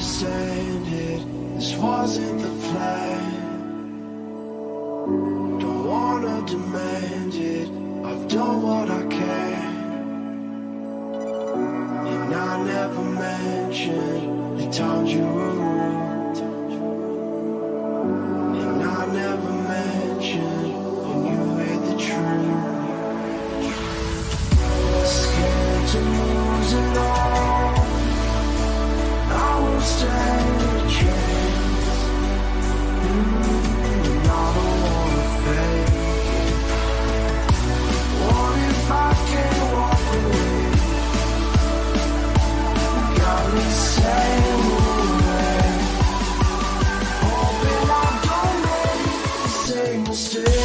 understand it. This wasn't the plan. Don't wanna demand it. I've done what I can. And I never mentioned the times you were rude. And I never mentioned when you heard the truth. Scared to lose it all. I won't stand a chance. And I don't wanna fake it. What if I can't walk away? Got me saying away. Hoping I don't make the same mistake.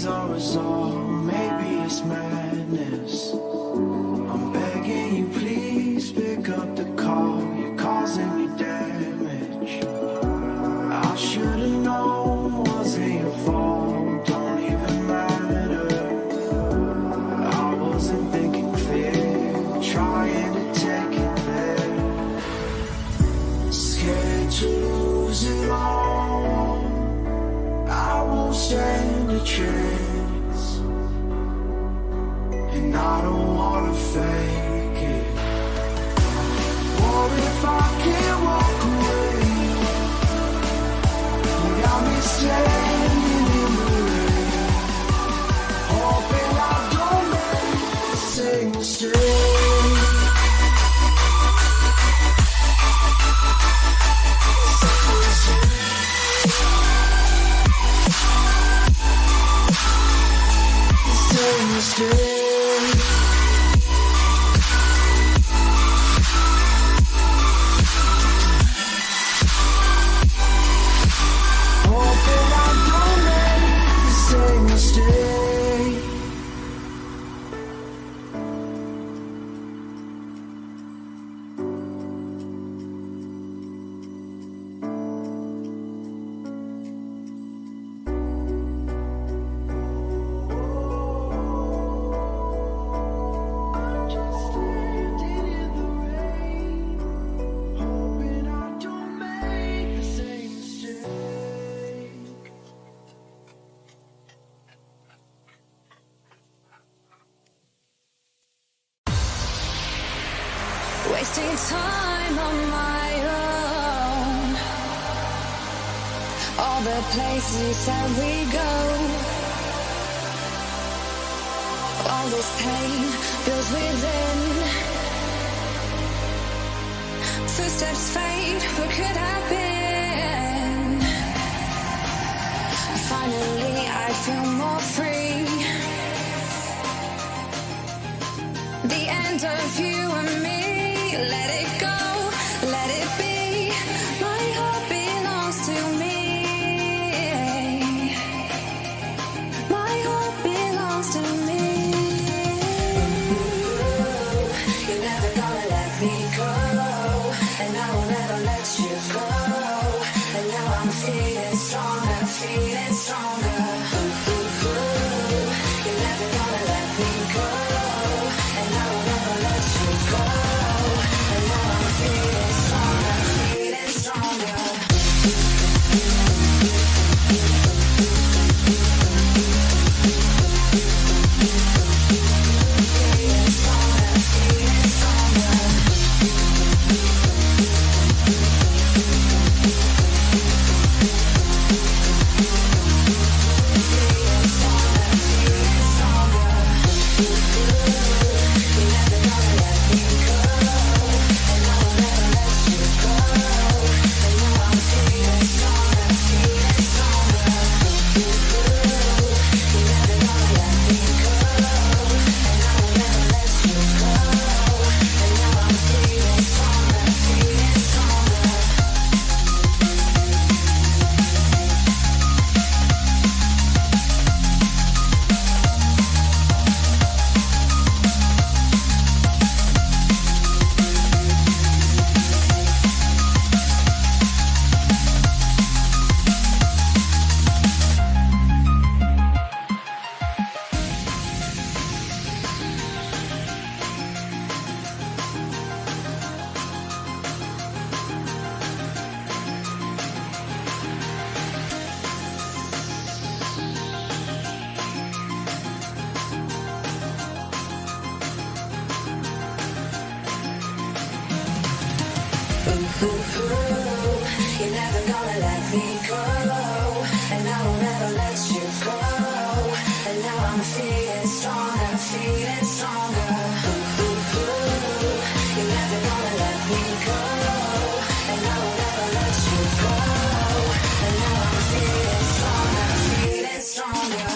Unresolved, maybe it's madness. I'm begging you, please pick up the call. You're causing me damage. I should've known, wasn't your fault. Don't even matter. I wasn't thinking clear, trying to take it there. Scared to lose it all. I won't stand a chance. And I don't wanna fake it. What if I can't walk away? You got me standing in the rain. Hoping I don't make the same mistake. Wasting time on my own. All the places you said we go. All this pain feels within. Footsteps fade, what could have been? Finally I feel more free. The end of you and me. Let it go, let it be. My heart belongs to me. My heart belongs to me. You're never gonna let me go, and I will never let you go. And now I'm feeling stronger, feeling stronger. You're never gonna let me go, and I will never let you go. And now I'm feeling stronger, feeling stronger. Feeling stronger, feeling stronger. You're never gonna let me go, and I will never let you go. And now I'm feeling stronger, feeling stronger. You're never gonna let me go, and I will never let you go. And now I'm feeling stronger, feeling stronger.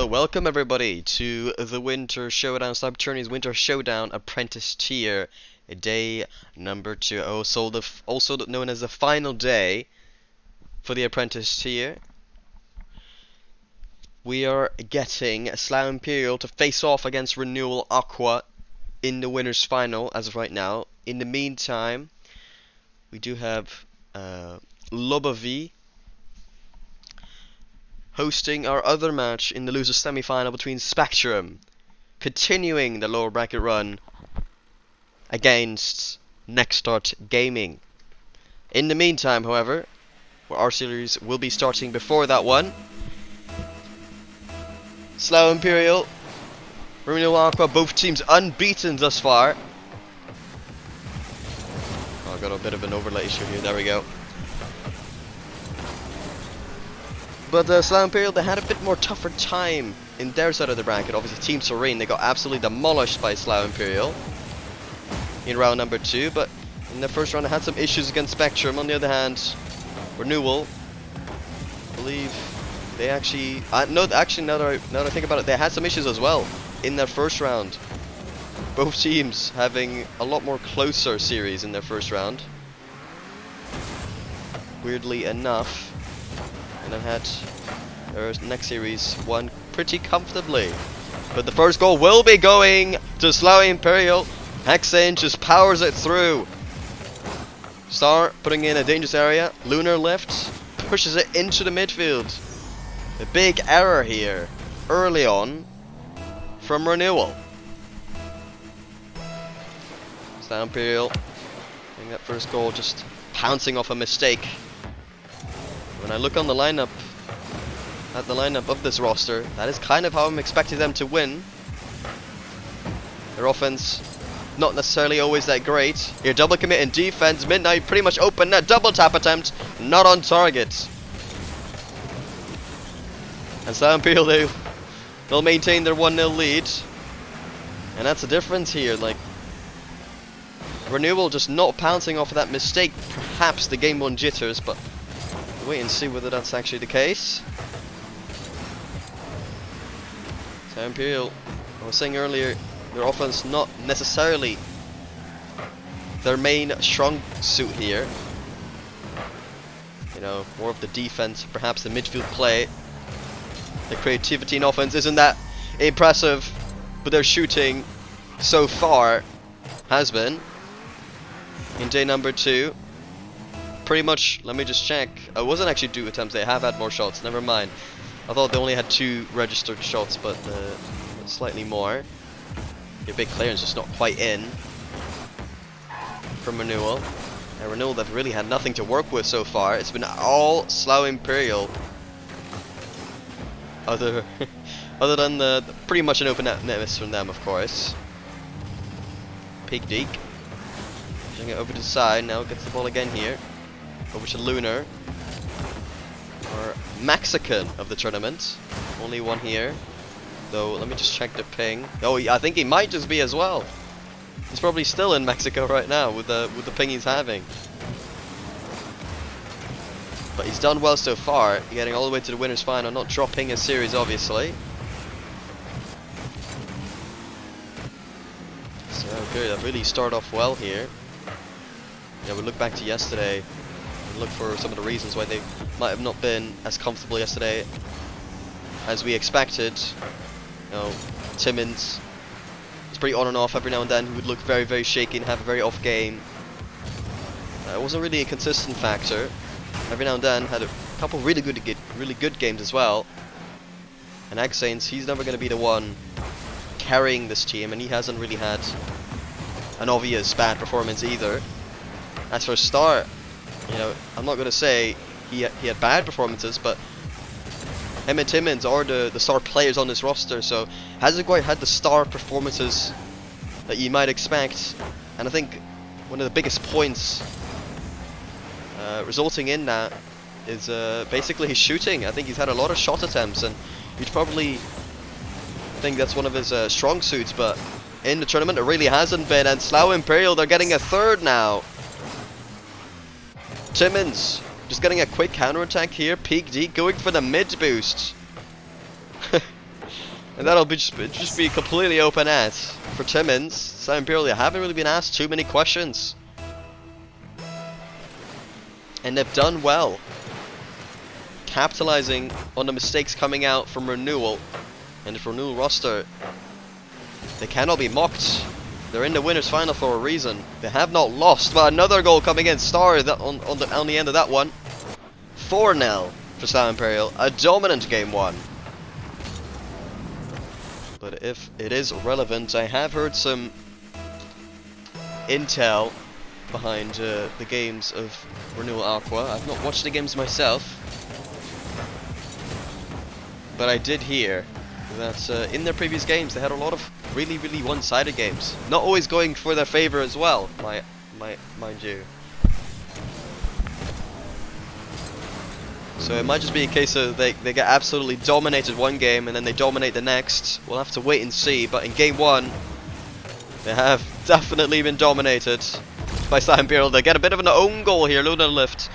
Well, welcome everybody to the Winter Showdown, Cyber Journey's Winter Showdown Apprentice tier, day number 2, also known as the final day for the Apprentice tier. We are getting Slough Imperial to face off against Renewal Aqua in the winners final as of right now. In the meantime, we do have Lobavi hosting our other match in the losers semi-final between Spectrum, continuing the lower bracket run against Next Start Gaming. In the meantime, however, our series will be starting before that one. Slough Imperial, Renewal Aqua, both teams unbeaten thus far. Oh, I got a bit of an overlay issue here, there we go. But Slough Imperial, they had a bit more tougher time in their side of the bracket. Obviously, Team Serene, they got absolutely demolished by Slough Imperial in round number 2. But in the first round, they had some issues against Spectrum. On the other hand, Renewal, I believe they actually... now that I think about it, they had some issues as well in their first round. Both teams having a lot more closer series in their first round. Weirdly enough. And then had their next series won pretty comfortably. But the first goal will be going to Slough Imperial. Hexane just powers it through. Star putting in a dangerous area. Lunar left, pushes it into the midfield. A big error here early on from Renewal. Slough Imperial getting that first goal, just pouncing off a mistake. When I look on the lineup, at the lineup of this roster, that is kind of how I'm expecting them to win. Their offense, not necessarily always that great. Here, double commit in defense. Midnight pretty much open net. Double tap attempt, not on target. And Slough Imperial, they'll maintain their 1-0 lead. And that's the difference here. Like, Renewal just not pouncing off of that mistake. Perhaps the game won jitters, but wait and see whether that's actually the case. So Imperial, I was saying earlier, their offense not necessarily their main strong suit here. You know, more of the defense, perhaps the midfield play. The creativity in offense isn't that impressive, but their shooting so far has been. In day number 2. Pretty much, let me just check. It wasn't actually 2 attempts, they have had more shots, never mind. I thought they only had 2 registered shots, but slightly more. Your big clearance just not quite in from Renewal. And Renewal, they've really had nothing to work with so far. It's been all Slough Imperial. Other than the pretty much an open net miss from them, of course. Pig Deek. Pushing it over to the side, now gets the ball again here. Over to Lunar, our Mexican of the tournament. Only one here, though. Let me just check the ping. Oh, I think he might just be as well. He's probably still in Mexico right now with the ping he's having. But he's done well so far, getting all the way to the winners final, not dropping a series, obviously. So okay, they've really started off well here. Yeah, we look back to yesterday. Look for some of the reasons why they might have not been as comfortable yesterday as we expected. You know, Timmins is pretty on and off every now and then. He would look very, very shaky and have a very off game. It wasn't really a consistent factor. Every now and then had a couple really good games as well. And Hexanes, he's never going to be the one carrying this team, and he hasn't really had an obvious bad performance either. As for Star, you know, I'm not going to say he had bad performances, but him and Timmins are the star players on this roster, so hasn't quite had the star performances that you might expect. And I think one of the biggest points resulting in that is basically his shooting. I think he's had a lot of shot attempts, and you'd probably think that's one of his strong suits, but in the tournament it really hasn't been. And Slough Imperial, they're getting a third now. Timmins just getting a quick counterattack here. Peak D going for the mid boost. And that'll be just be completely open at for Timmins. South Imperial haven't really been asked too many questions. And they've done well, capitalizing on the mistakes coming out from Renewal. And the Renewal roster, they cannot be mocked. They're in the winners final for a reason. They have not lost, but another goal coming in. Star on the end of that one. 4-0 for South Imperial, a dominant game one. But if it is relevant, I have heard some intel behind the games of Renewal Aqua. I've not watched the games myself, but I did hear that in their previous games they had a lot of really one-sided games, not always going for their favor as well, mind you. So it might just be a case of they get absolutely dominated one game and then they dominate the next. We'll have to wait and see, but in game one they have definitely been dominated by South Imperial. They get a bit of an own goal here. Lunar Lift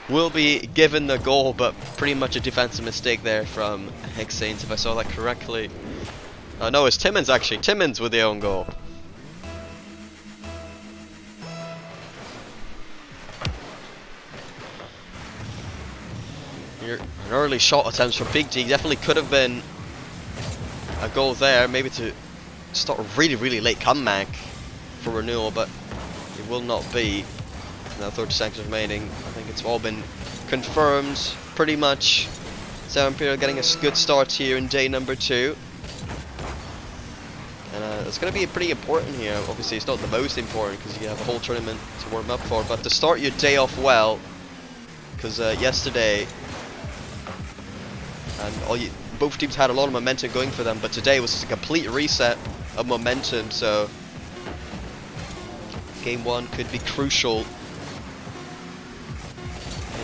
will be given the goal, but pretty much a defensive mistake there from Hex Saints, if I saw that correctly. No, it's Timmins actually. Timmins with the own goal. An early shot attempts from Big T definitely could have been a goal there, maybe to start a really late comeback for Renewal, but it will not be. Now 30 seconds remaining. I think it's all been confirmed pretty much. South Imperial getting a good start here in day number 2. And it's going to be pretty important here. Obviously it's not the most important because you have a whole tournament to warm up for, but to start your day off well, because yesterday and both teams had a lot of momentum going for them, but today was just a complete reset of momentum, so game 1 could be crucial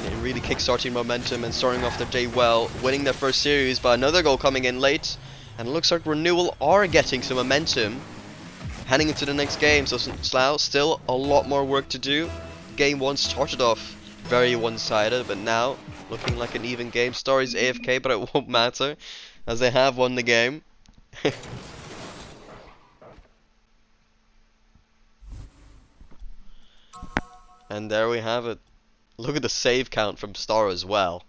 in really kickstarting momentum and starting off their day well, winning their first series. But another goal coming in late, and it looks like Renewal are getting some momentum heading into the next game. So Slough, still a lot more work to do. Game 1 started off very one-sided, but now looking like an even game. Story's AFK, but it won't matter as they have won the game. And there we have it. Look at the save count from Star as well.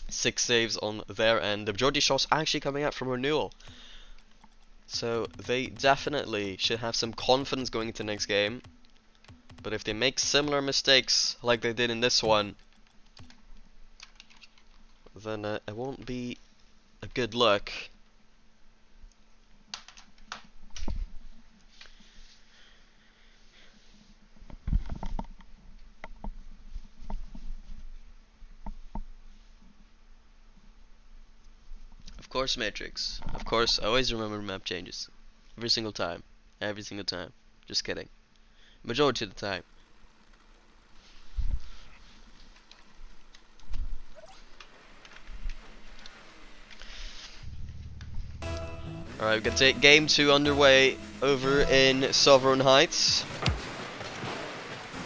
6 saves on their end. The majority shots actually coming out from Renewal. So they definitely should have some confidence going into the next game. But if they make similar mistakes like they did in this one, then it won't be a good look. Of course, Matrix. Of course, I always remember map changes. Every single time. Every single time. Just kidding. Majority of the time. Alright, we're gonna take game 2 underway over in Sovereign Heights.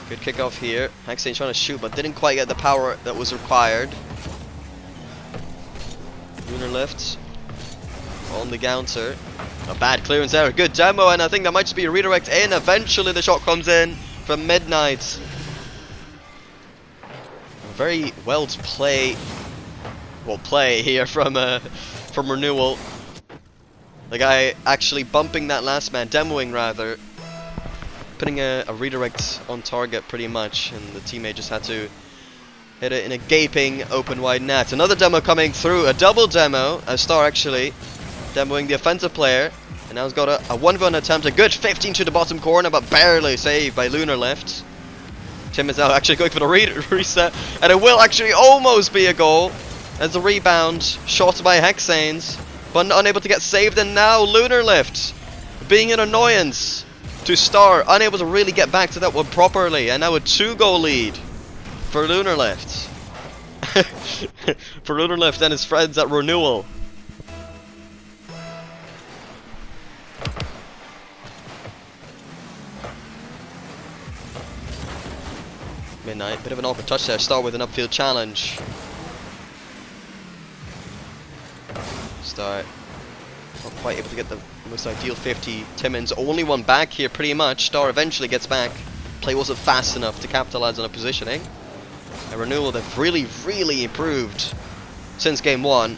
Good kickoff here. Hexane trying to shoot, but didn't quite get the power that was required. Lunar lifts on the counter. A bad clearance there, a good demo, and I think that might just be a redirect in. Eventually the shot comes in from Midnight. Very well to play here from Renewal. The guy actually bumping that last man, demoing rather, putting a redirect on target pretty much, and the teammate just had to hit it in a gaping open wide net. Another demo coming through, a double demo, a Star actually demoing the offensive player, and now he's got a 1v1 attempt, a good 15 to the bottom corner, but barely saved by Lunar Lift. Tim is now actually going for the reset, and it will actually almost be a goal as the rebound shot by Hexanes, but unable to get saved. And now Lunar Lift being an annoyance to Star, unable to really get back to that one properly, and now a 2-goal lead for Lunar Lift. For Lunar Lift and his friends at Renewal. Midnight, bit of an awkward touch there. Star with an upfield challenge. Star Not quite able to get the most ideal 50. Timmins only one back here pretty much. Star eventually gets back. Play wasn't fast enough to capitalize on a positioning. A Renewal that really improved since game 1.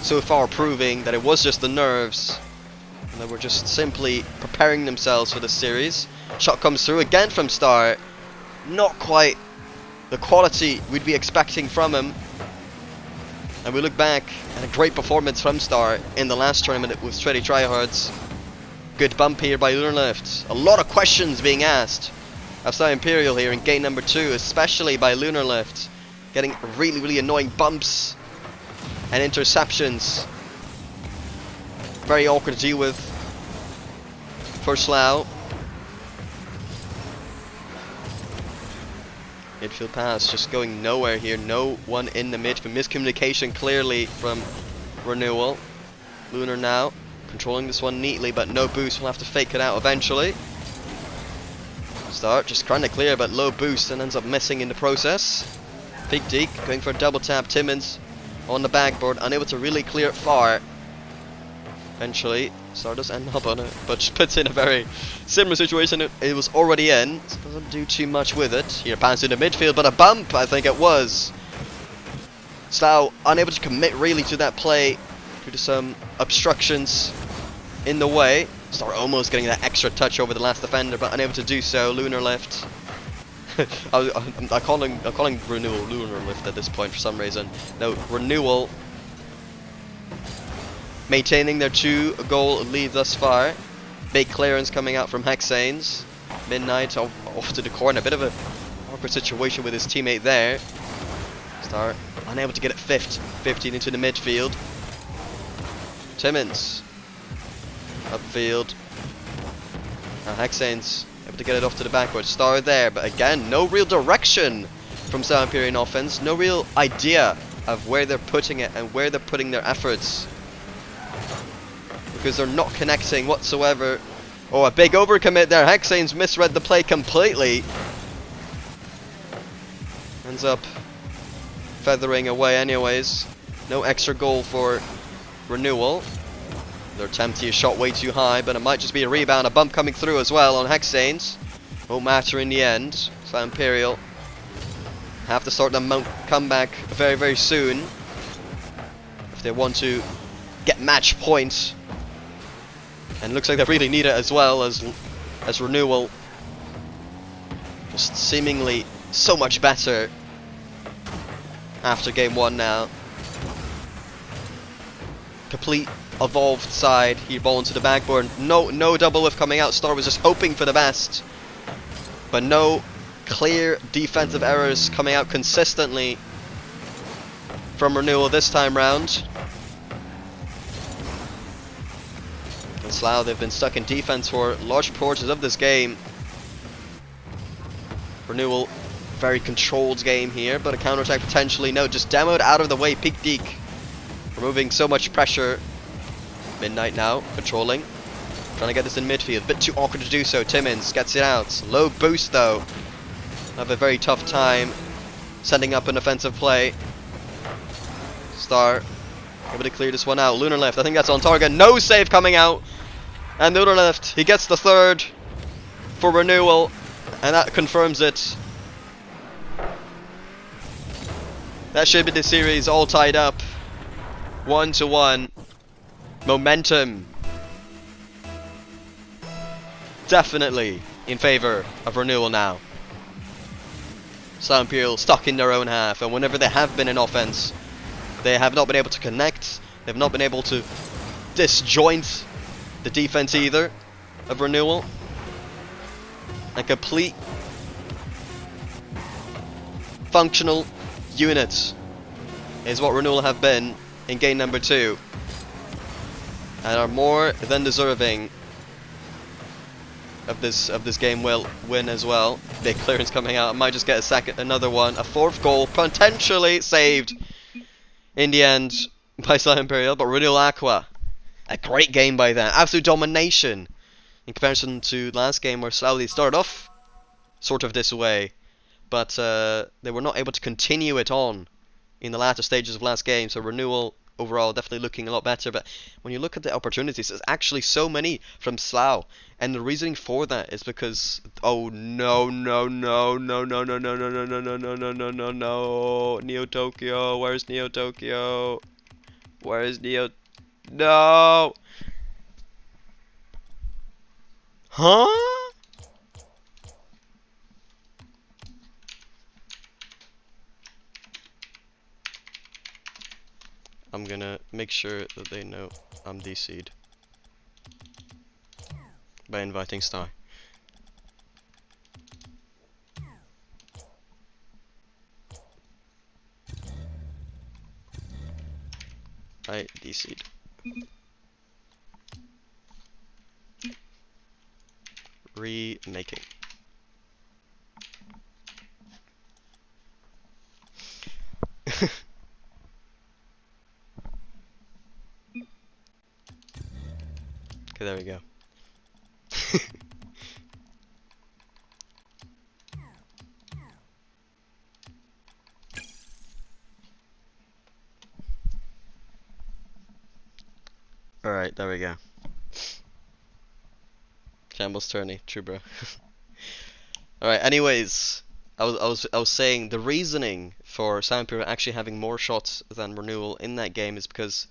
So far proving that it was just the nerves. And they were just simply preparing themselves for the series. Shot comes through again from Star. Not quite the quality we'd be expecting from him. And we look back at a great performance from Star in the last tournament with Shreddy Tryhards. Good bump here by Lunarlift. A lot of questions being asked of Star Imperial here in game number 2, especially by Lunarlift. Getting really annoying bumps and interceptions. Very awkward to deal with for Slough. Midfield pass just going nowhere here. No one in the midfield. Miscommunication clearly from Renewal. Lunar now controlling this one neatly, but no boost. We'll have to fake it out eventually. Start just trying to clear, but low boost and ends up missing in the process. Peak Deke going for a double tap. Timmins on the backboard, unable to really clear it far. Eventually, Star does end up on it, but just puts in a very similar situation it was already in. So doesn't do too much with it. Here, pass into midfield, but a bump, I think it was. Slough unable to commit really to that play due to some obstructions in the way. Star almost getting that extra touch over the last defender, but unable to do so. Lunar left. I'm calling Renewal Lunar lift at this point for some reason. No, Renewal maintaining their 2-goal lead thus far. Big clearance coming out from Hexanes. Midnight off to the corner. A bit of a awkward situation with his teammate there. Star unable to get it 15 into the midfield. Timmins upfield. Hexanes able to get it off to the backward. Star there, but again, no real direction from South Imperial offense. No real idea of where they're putting it and where they're putting their efforts. Because they're not connecting whatsoever. Oh, a big overcommit there. Hexanes misread the play completely. Ends up feathering away anyways. No extra goal for Renewal. Their attempt here shot way too high, but it might just be a rebound. A bump coming through as well on Hexanes. Won't matter in the end. So Imperial have to start the comeback very soon if they want to get match points. And looks like they really need it as well as Renewal. Just seemingly so much better after game 1 now. Complete evolved side. He ball into the backboard. No double lift coming out. Star was just hoping for the best, but no clear defensive errors coming out consistently from Renewal this time round. And Slough, they've been stuck in defense for large portions of this game. Renewal, very controlled game here, but a counterattack potentially. No, just demoed out of the way. Peak Deke removing so much pressure. Midnight now, controlling. Trying to get this in midfield. Bit too awkward to do so. Timmins gets it out. Low boost though. Have a very tough time sending up an offensive play. Star able to clear this one out. Lunar left. I think that's on target. No save coming out. And Lunar left. He gets the third for Renewal. And that confirms it. That should be the series all tied up. 1-1. Momentum definitely in favor of Renewal now. South Imperial stuck in their own half, and whenever they have been in offense, they have not been able to connect. They've not been able to disjoint the defense either of Renewal. A complete functional unit is what Renewal have been in game number 2. And are more than deserving of this game win as well. Big clearance coming out. I might just get another one. A 4th goal potentially saved in the end by South Imperial, but Renewal Aqua, a great game by them. Absolute domination in comparison to last game where Slough started off sort of this way, but they were not able to continue it on in the latter stages of last game. So Renewal overall definitely looking a lot better. But when you look at the opportunities, there's actually so many from Slough, and the reasoning for that is because no, Neo Tokyo, where's Neo Tokyo? Where is Neo? No. Huh? I'm gonna make sure that they know I'm DC'd by inviting Star. I DC'd. Remaking. Okay, there we go. Alright, there we go. Shambles tourney, true bro. Alright, anyways, I was saying the reasoning for Silent Pyramid actually having more shots than Renewal in that game is because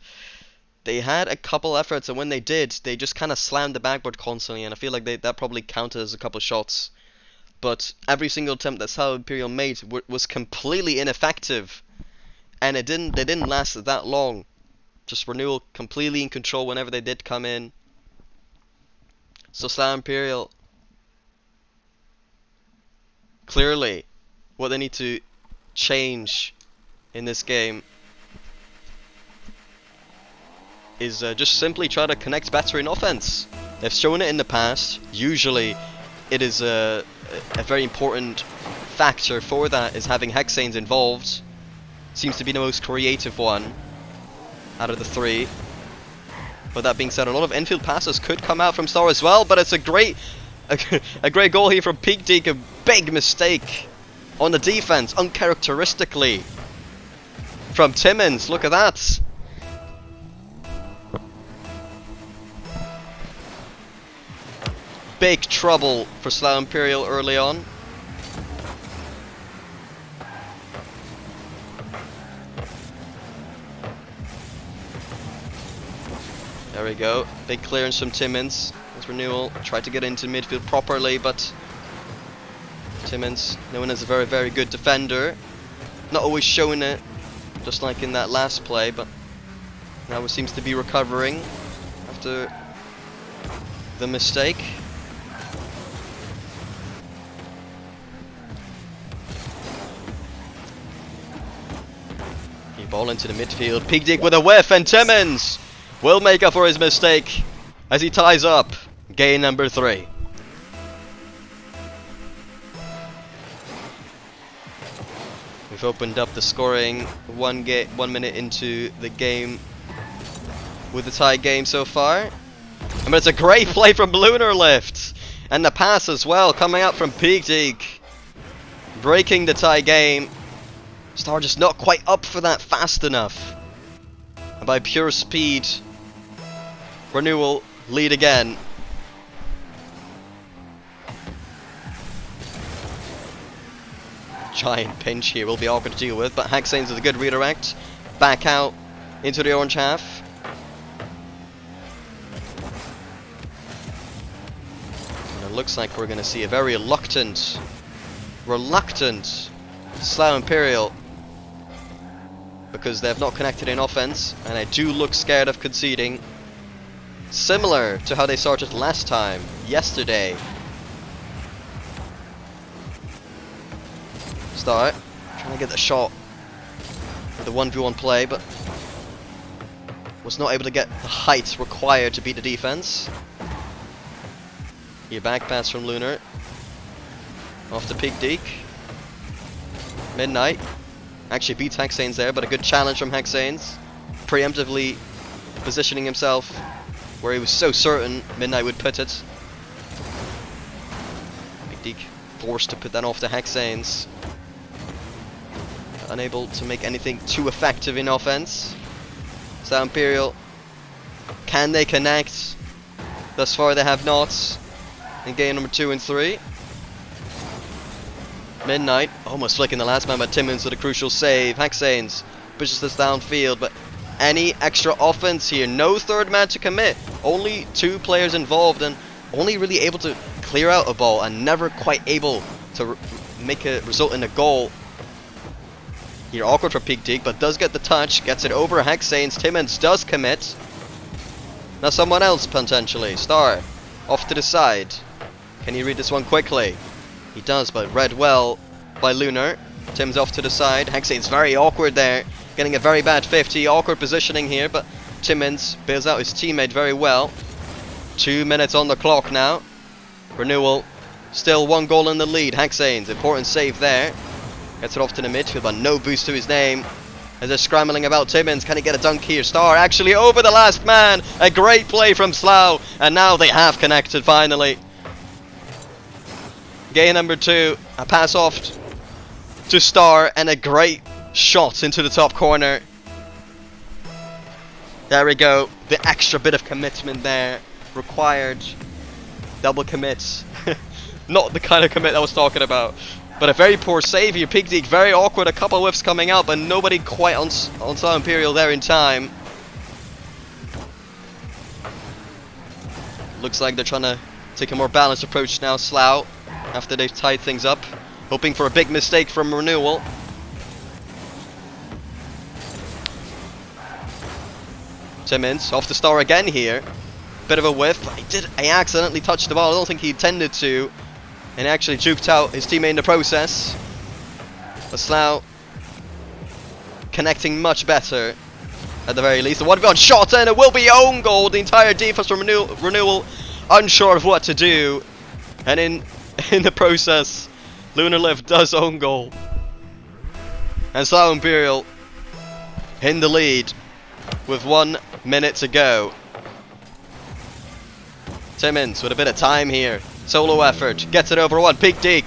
they had a couple efforts, and when they did, they just kind of slammed the backboard constantly, and I feel like that probably counted as a couple shots. But every single attempt that South Imperial made was completely ineffective, and they didn't last that long. Just Renewal completely in control whenever they did come in. So South Imperial, clearly, what they need to change in this game is just simply try to connect better in offense. They've shown it in the past. Usually, it is a very important factor for that is having Hexanes involved. Seems to be the most creative one out of the three. But that being said, a lot of infield passes could come out from Star as well. But it's a great goal here from Peak Deke. A big mistake on the defense, uncharacteristically from Timmins. Look at that. Big trouble for Slough Imperial early on. There we go. Big clearance from Timmins. As Renewal tried to get into midfield properly, but Timmins, known as a very, very good defender. Not always showing it, just like in that last play, but now it seems to be recovering after the mistake. Ball into the midfield. Peak Deke with a whiff, and Timmins will make up for his mistake as he ties up game number 3. We've opened up the scoring 1 minute into the game with the tie game so far. I mean, it's a great play from Lunar Lift, and the pass as well coming out from Peak Deke, breaking the tie game. Star just not quite up for that fast enough. And by pure speed, Renewal lead again. Giant pinch here will be awkward to deal with, but Hexanes with a good redirect. Back out into the orange half. And it looks like we're going to see a very reluctant Slough Imperial, because they have not connected in offense, and I do look scared of conceding. Similar to how they started last time, yesterday. Start trying to get the shot with the 1v1 play, but was not able to get the height required to beat the defense. Here, back pass from Lunar. Off to Peak Deke. Midnight actually beats Hexanes there, but a good challenge from Hexanes, preemptively positioning himself where he was so certain Midnight would put it. Peak Deke forced to put that off to Hexanes, unable to make anything too effective in offense. Slough Imperial. Can they connect? Thus far they have not. In game number 2 and 3. Midnight, almost flicking the last man, but Timmins with a crucial save. Haxanes pushes this downfield, but any extra offense here? No third man to commit. Only 2 players involved, and only really able to clear out a ball, and never quite able to make it result in a goal. Here, awkward for Peak Deek, but does get the touch. Gets it over Haxanes. Timmins does commit. Now someone else potentially. Star off to the side. Can he read this one quickly? He does, but read well by Lunar. Tim's off to the side. Haxane's very awkward there. Getting a very bad 50. Awkward positioning here, but Timmins bails out his teammate very well. 2 minutes on the clock now. Renewal still 1 goal in the lead. Haxane's important save there. Gets it off to the midfield, but no boost to his name. As they're scrambling about Timmins. Can he get a dunk here? Star actually over the last man. A great play from Slough. And now they have connected finally. Game number 2, a pass off to Star and a great shot into the top corner. There we go, the extra bit of commitment there required. Double commits. Not the kind of commit I was talking about. But a very poor save here. Peak Deek very awkward, a couple whiffs coming out, but nobody quite on Slough Imperial there in time. Looks like they're trying to take a more balanced approach now, Slough. After they've tied things up, hoping for a big mistake from Renewal. Timmins off the Star again here. Bit of a whiff. He accidentally touched the ball. I don't think he intended to, and actually juked out his teammate in the process. But Slough connecting much better at the very least. The one-gun shot, and it will be own goal. The entire defense from Renewal unsure of what to do, and in the process, Lunarlift does own goal. And Slough Imperial in the lead with 1 minute to go. Timmins with a bit of time here. Solo effort. Gets it over one. Peak Deek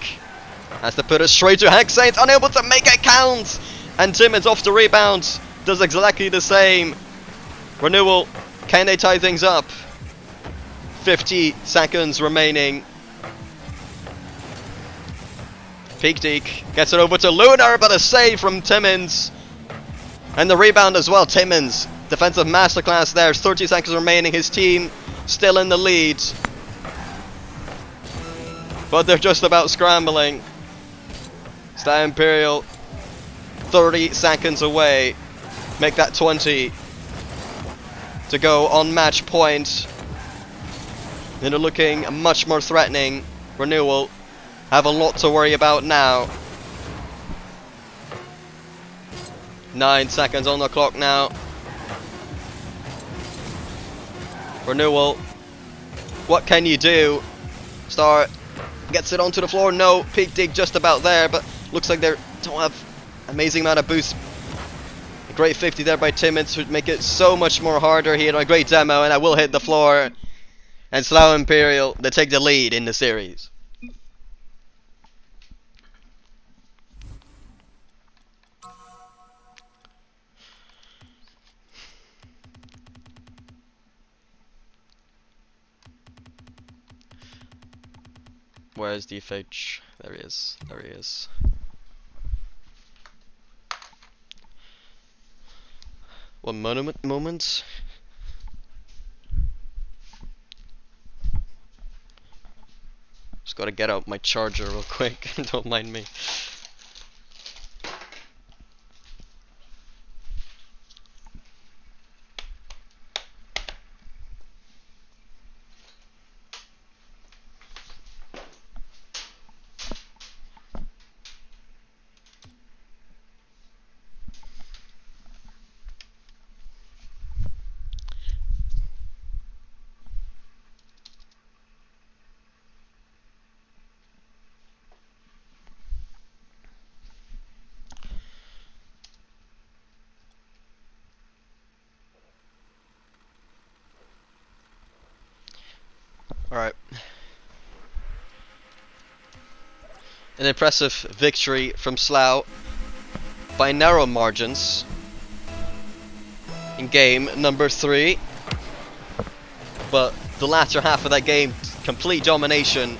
has to put it straight to Haxanes. Unable to make it count. And Timmins off the rebound. Does exactly the same. Renewal. Can they tie things up? 50 seconds remaining. Peak Deek gets it over to Lunar, but a save from Timmins. And the rebound as well. Timmins, defensive masterclass there. 30 seconds remaining. His team still in the lead. But they're just about scrambling. Slough Imperial 30 seconds away. Make that 20 to go on match point. And they're looking much more threatening. Renewal have a lot to worry about now. 9 seconds on the clock now. Renewal, what can you do? Star gets it onto the floor. No, Peak Dig just about there, but looks like they don't have amazing amount of boost. A great 50 there by Timmins would make it so much more harder here. A great demo, and I will hit the floor. And Slough Imperial, they take the lead in the series. Where's DFH? There he is. There he is. One moment. Just gotta get out my charger real quick. Don't mind me. Alright. An impressive victory from Slough by narrow margins in game number 3. But the latter half of that game, complete domination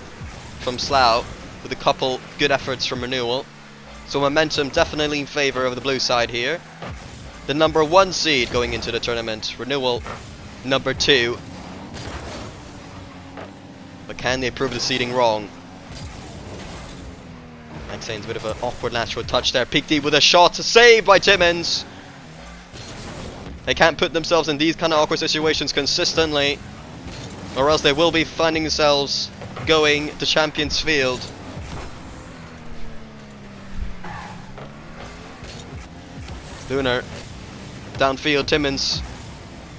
from Slough, with a couple good efforts from Renewal. So momentum definitely in favour of the blue side here. The number 1 seed going into the tournament, Renewal number 2. But can they prove the seeding wrong? Xane's a bit of an awkward lateral touch there. Peak deep with a shot, saved by Timmins. They can't put themselves in these kind of awkward situations consistently, or else they will be finding themselves going to Champions Field. Lunar, downfield, Timmins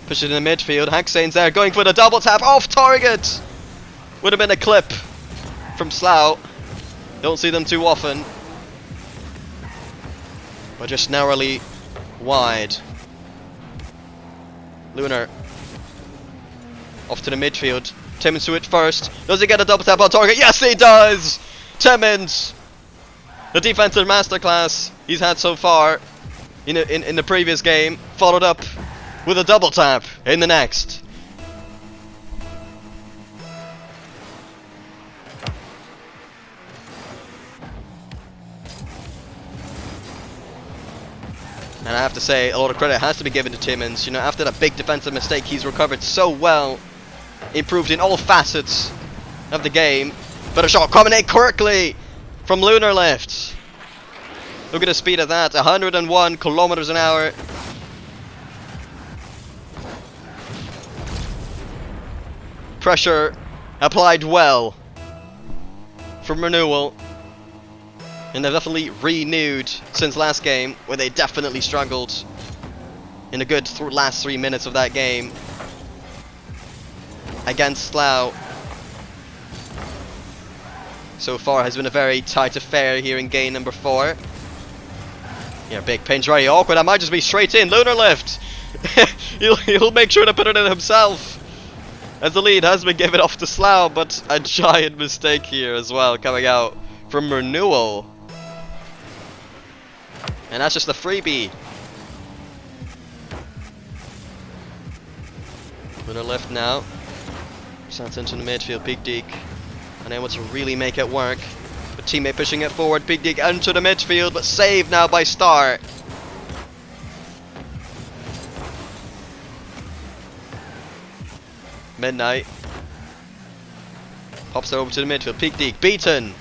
pushes in the midfield. Haxane's there, going for the double tap, off target! Would have been a clip from Slough. Don't see them too often. But just narrowly wide. Lunar off to the midfield. Timmins to it first. Does he get a double tap on target? Yes, he does! Timmins! The defensive masterclass he's had so far in the previous game, followed up with a double tap in the next. And I have to say, a lot of credit has to be given to Timmins. You know, after that big defensive mistake, he's recovered so well. Improved in all facets of the game. But a shot coming in quickly from Lunar left. Look at the speed of that, 101 kilometers an hour. Pressure applied well from Renewal. And they've definitely renewed since last game, where they definitely struggled in the good last 3 minutes of that game against Slough. So far has been a very tight affair here in game number 4. Yeah, big pinch, very awkward. That might just be straight in. Lunar lift. he'll make sure to put it in himself, as the lead has been given off to Slough, but a giant mistake here as well coming out from Renewal. And that's just a freebie. Lunar left now. Sets into the midfield. Big Deek unable to really make it work. But teammate pushing it forward. Big Deek into the midfield, but saved now by Star. Midnight pops it over to the midfield. Peak Deek beaten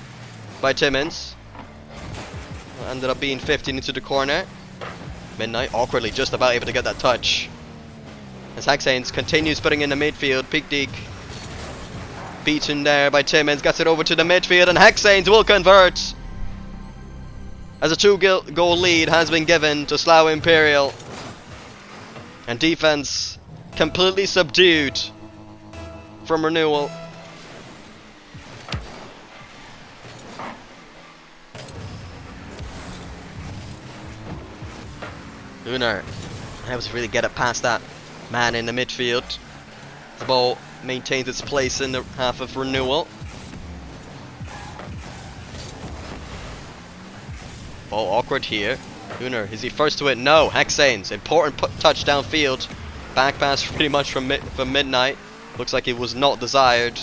by Timmins. Ended up being 15 into the corner. Midnight awkwardly just about able to get that touch. As Haxanes continues putting in the midfield. Peak Deek beaten there by Timmins. Gets it over to the midfield, and Haxanes will convert. As a 2-goal lead has been given to Slough Imperial. And defense completely subdued from Renewal. Lunar able to really get it past that man in the midfield. The ball maintains its place in the half of Renewal. Ball awkward here. Lunar, is he first to it? No. Haxanes, important touch downfield. Back pass pretty much from Midnight. Looks like it was not desired.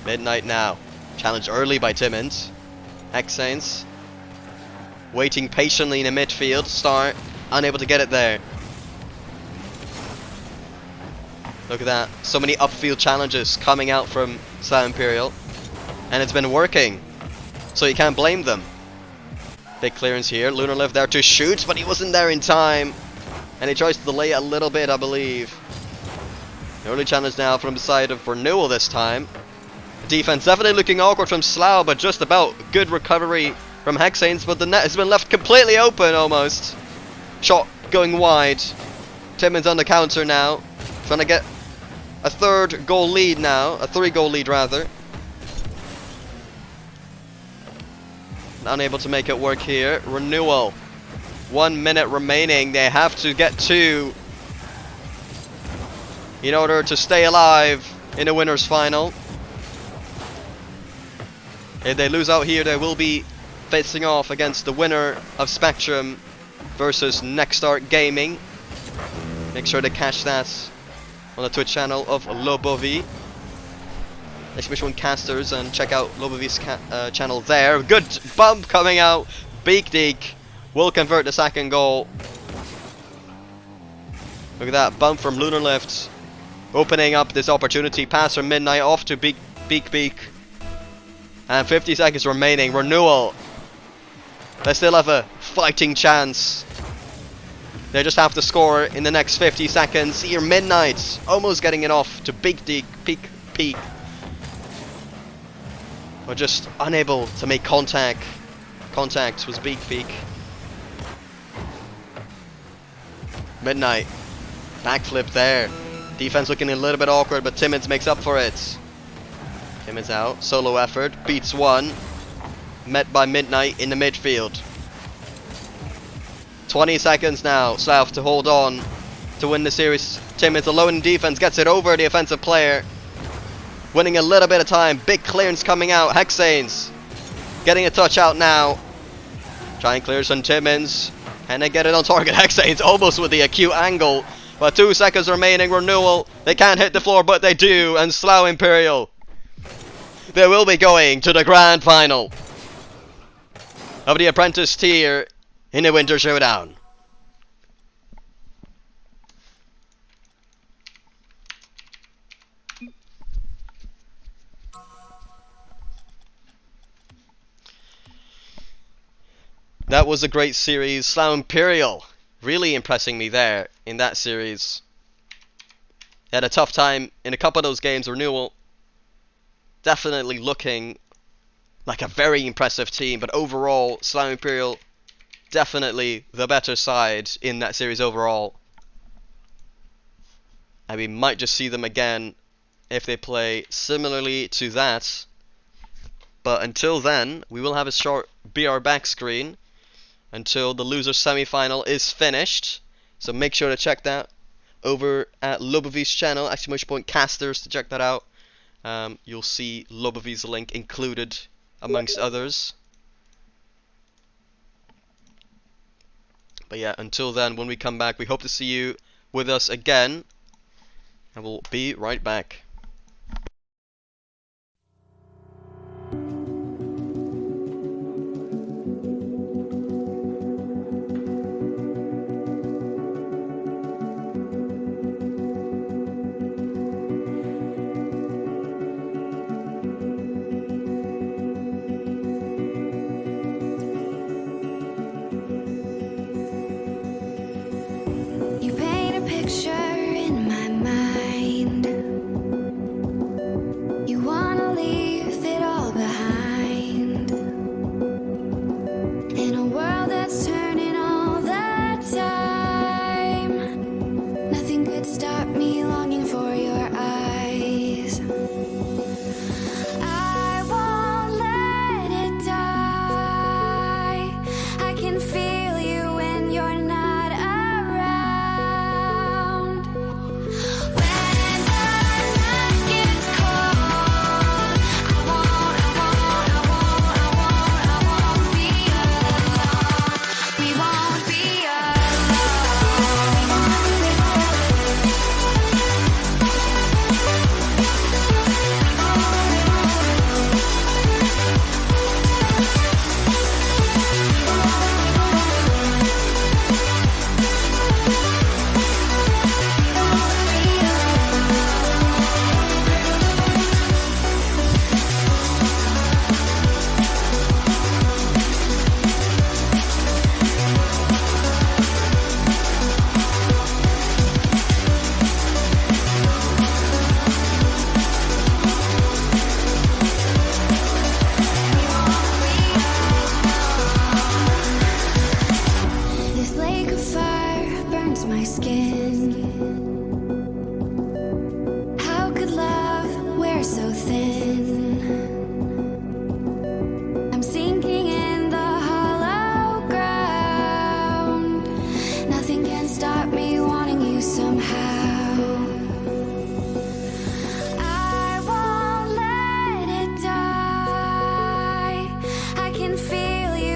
Midnight now. Challenged early by Timmins. Haxanes waiting patiently in the midfield. Star unable to get it there. Look at that. So many upfield challenges coming out from Slough Imperial. And it's been working. So you can't blame them. Big clearance here. Lunar left there to shoot, but he wasn't there in time. And he tries to delay a little bit, I believe. The early challenge now from the side of Renewal this time. Defense definitely looking awkward from Slough, but just about good recovery from Haxanes, but the net has been left completely open almost. Shot going wide. Timmins on the counter now, trying to get a 3-goal lead now, a 3-goal lead rather. Unable to make it work here. Renewal, 1 minute remaining. They have to get 2 in order to stay alive in the winners final. If they lose out here, they will be facing off against the winner of Spectrum versus Next Start Gaming. Make sure to catch that on the Twitch channel of Lobovi. !1 Casters, and check out Lobovi's channel there. Good bump coming out. Beak Deek will convert the second goal. Look at that bump from Lunar Lift, opening up this opportunity. Pass from Midnight off to Beak. And 50 seconds remaining. Renewal. They still have a fighting chance. They just have to score in the next 50 seconds. Here, Midnight almost getting it off to Beak. But just unable to make contact. Contact was Beak. Midnight. Backflip there. Defense looking a little bit awkward, but Timmins makes up for it. Timmins out. Solo effort. Beats one. Met by Midnight in the midfield. 20 seconds now. Slough to hold on to win the series. Timmins alone in defense. Gets it over the offensive player. Winning a little bit of time. Big clearance coming out. Hexanes getting a touch out now. Trying clears on Timmins. And they get it on target. Hexanes almost with the acute angle. But 2 seconds remaining. Renewal. They can't hit the floor, but they do. And Slough Imperial, they will be going to the grand final of the Apprentice tier in the Winter Showdown. That was a great series. Slough Imperial really impressing me there in that series. They had a tough time in a couple of those games. Renewal definitely looking like a very impressive team, but overall Slough Imperial definitely the better side in that series overall. And we might just see them again if they play similarly to that. But until then, we will have a short BR back screen until the loser semi-final is finished. So make sure to check that over at Lobovi's channel, !Casters, to check that out. You'll see Lobovi's link included amongst others. But yeah, until then, when we come back, we hope to see you with us again. And we'll be right back. You paint a picture in my mind. You wanna leave it all behind. In a world that's turning all the time, nothing could stop me longing for your eyes. I won't let it die. I can feel you when you're not around. When the night gets cold, I won't be alone. We won't be This lake of fire burns my skin. How could love wear so thin? I'm sinking in the hollow ground. Nothing can stop me wanting you somehow. I won't let it die. I can feel you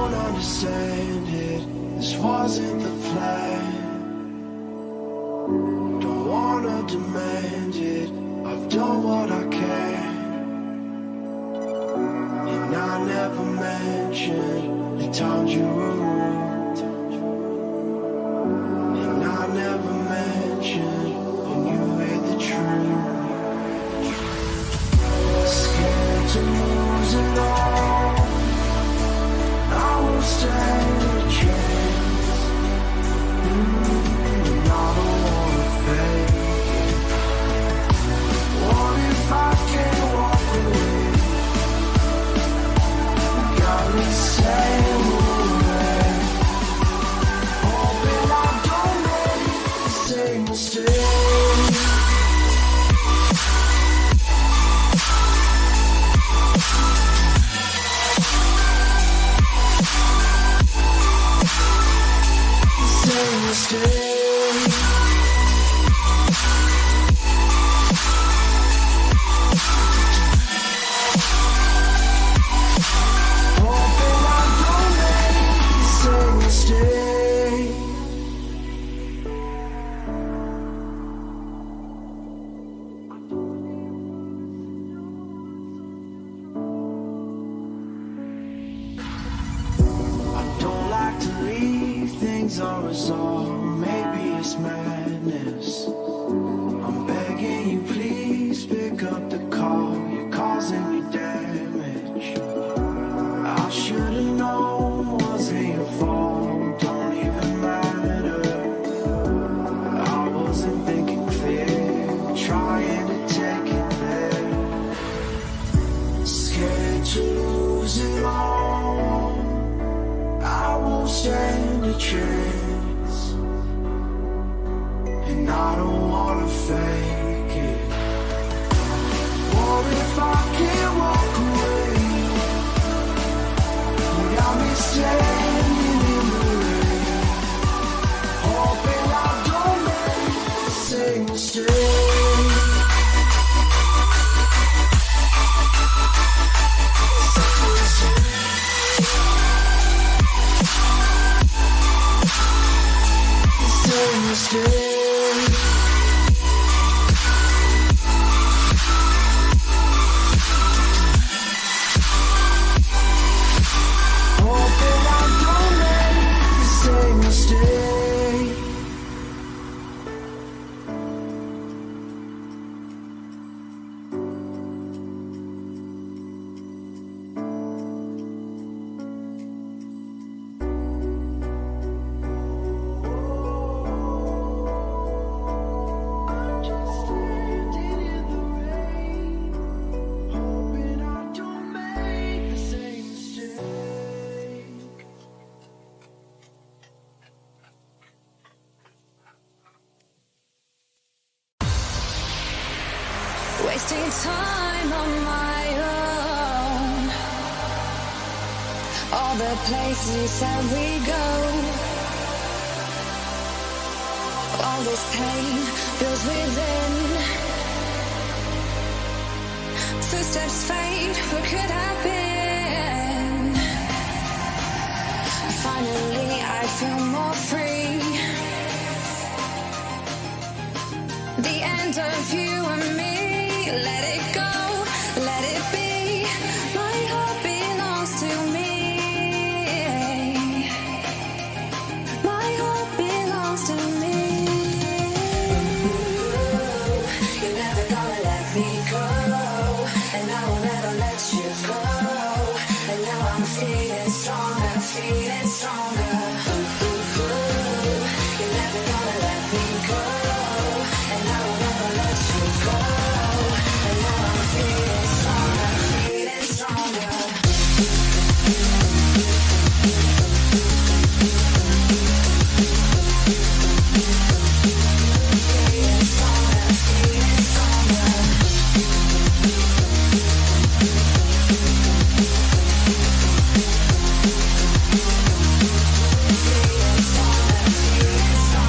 don't understand it. This wasn't the plan. Don't wanna demand it. I've done what I can. And I never mentioned the times you were rude. And I never mentioned when you hid the truth. Scared to lose it all. I won't stand a chance. And I don't wanna fake it. What if I can't walk away? Got me saying away. Hoping I don't make the same mistake. Same mistake. Hoping I don't make the same mistake. I don't like to leave things unresolved. Maybe it's madness. I'm begging you, please pick up the call. You're causing me damage. I should've known wasn't your fault. Don't even matter. I wasn't thinking clear, trying to take it there. Scared to lose it all. I won't stand a chance. And I don't wanna fake it. What if I can't walk away? You got me standing in the rain. Hoping I don't make the same mistake. Same mistake. Hoping I don't make the same mistake. I'm just standing in the rain, hoping I don't make the same mistake. Wasting time on my own. All the places you said we go. All this pain builds within. Footsteps fade, what could have been? Finally I feel more free. The end of you and me. Let it go, let it be. My heart belongs to me. My heart belongs to me. You're never gonna let me go, and I will never let you go. And now I'm feeling stronger, feeling stronger. You're never gonna let me go, and I will never let you go. And now I'm feeling stronger, feeling stronger. Feeling stronger, feeling stronger. Feeling stronger, feeling stronger.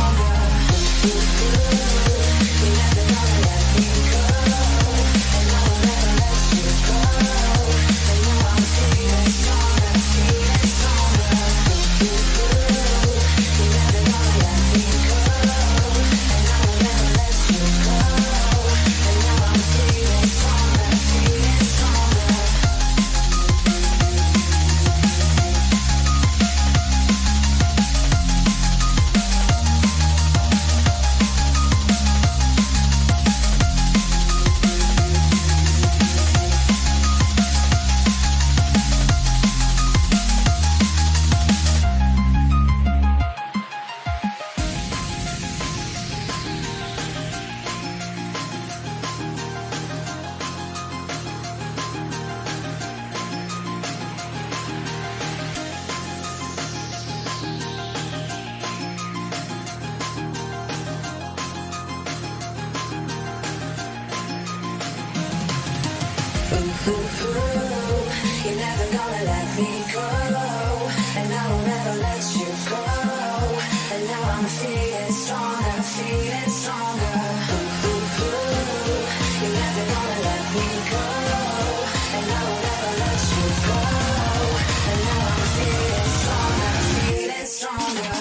You're never gonna let me go, and I will never let you go. And now I'm feeling stronger, feeling stronger. You're never gonna let me go, and I will never let you go. And now I'm feeling stronger, feeling stronger.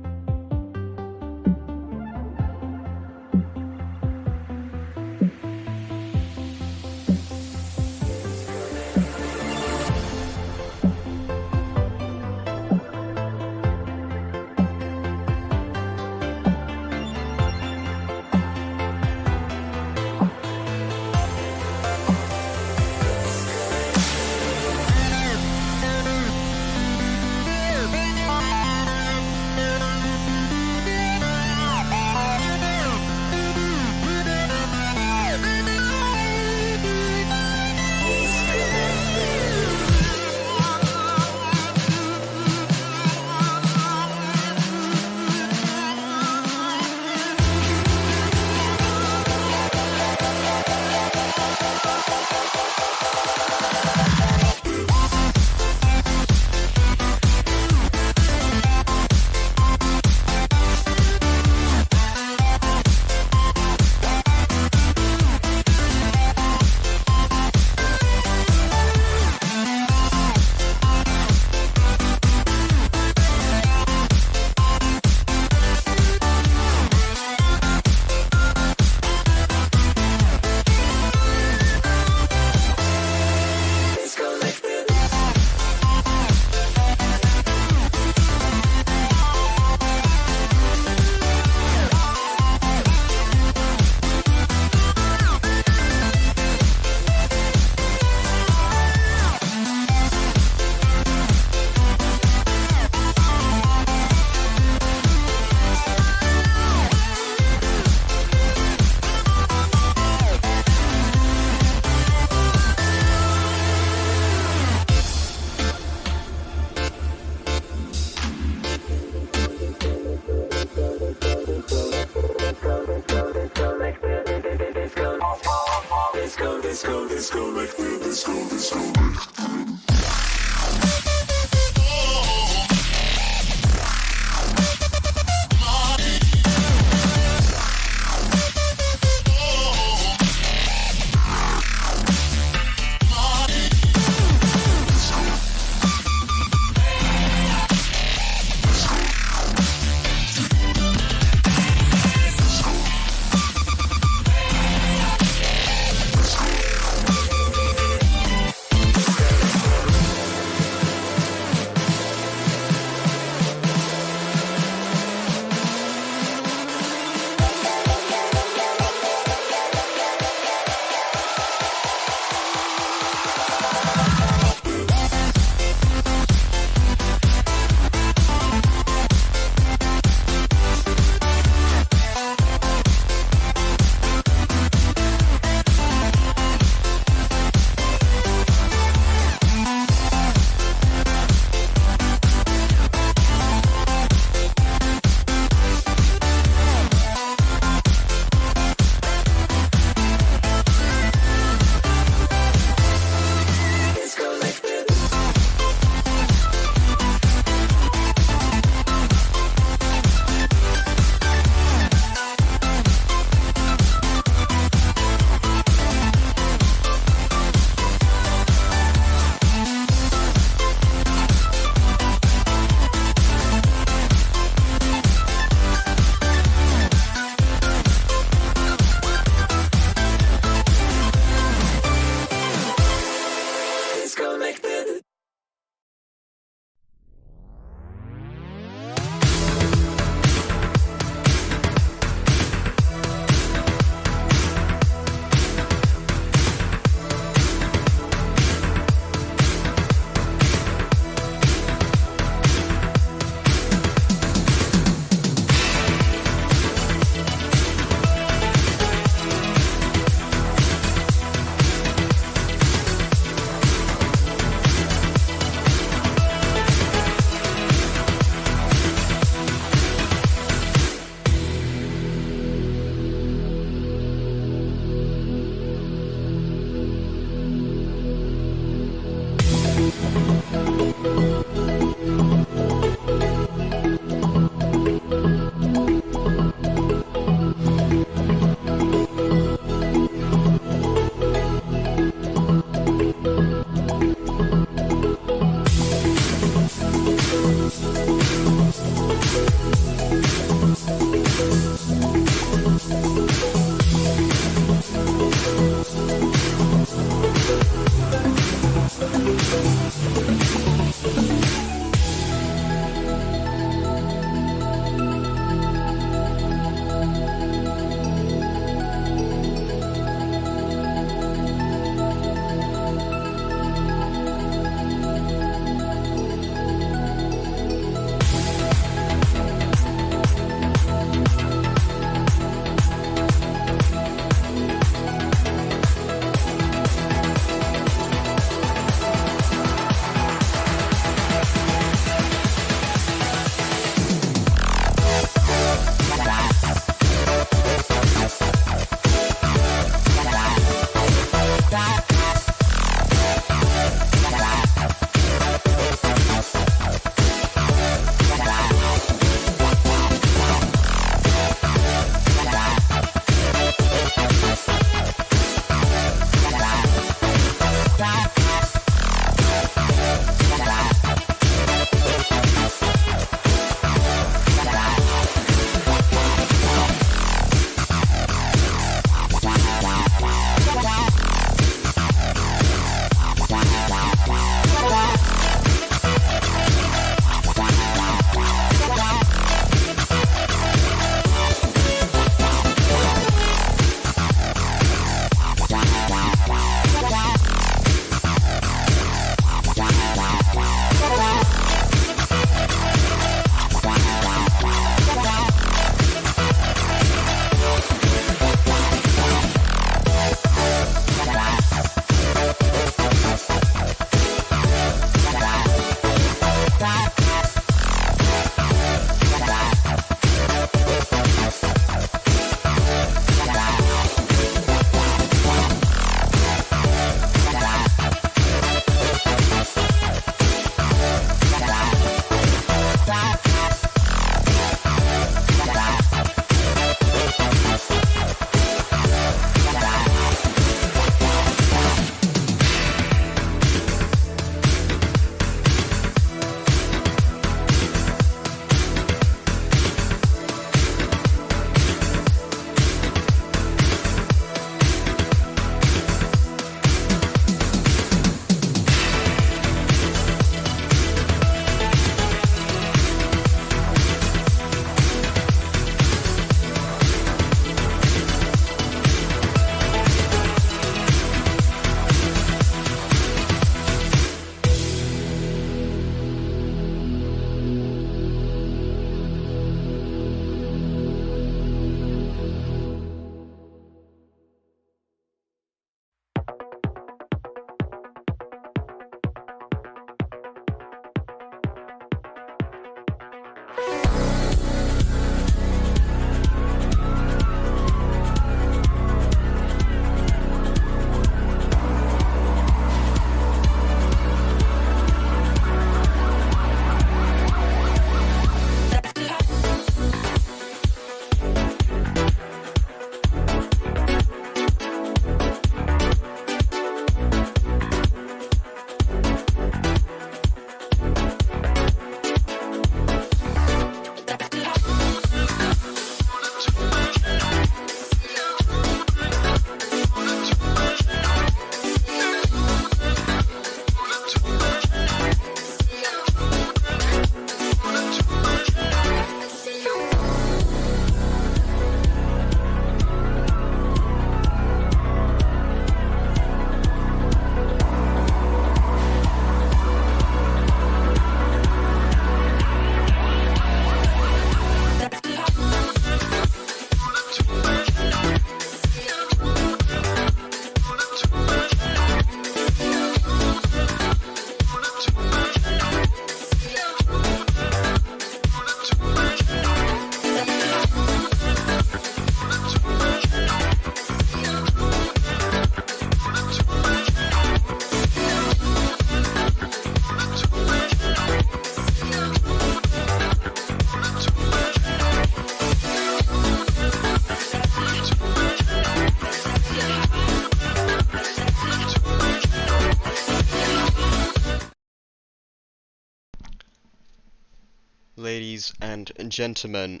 ladies and gentlemen,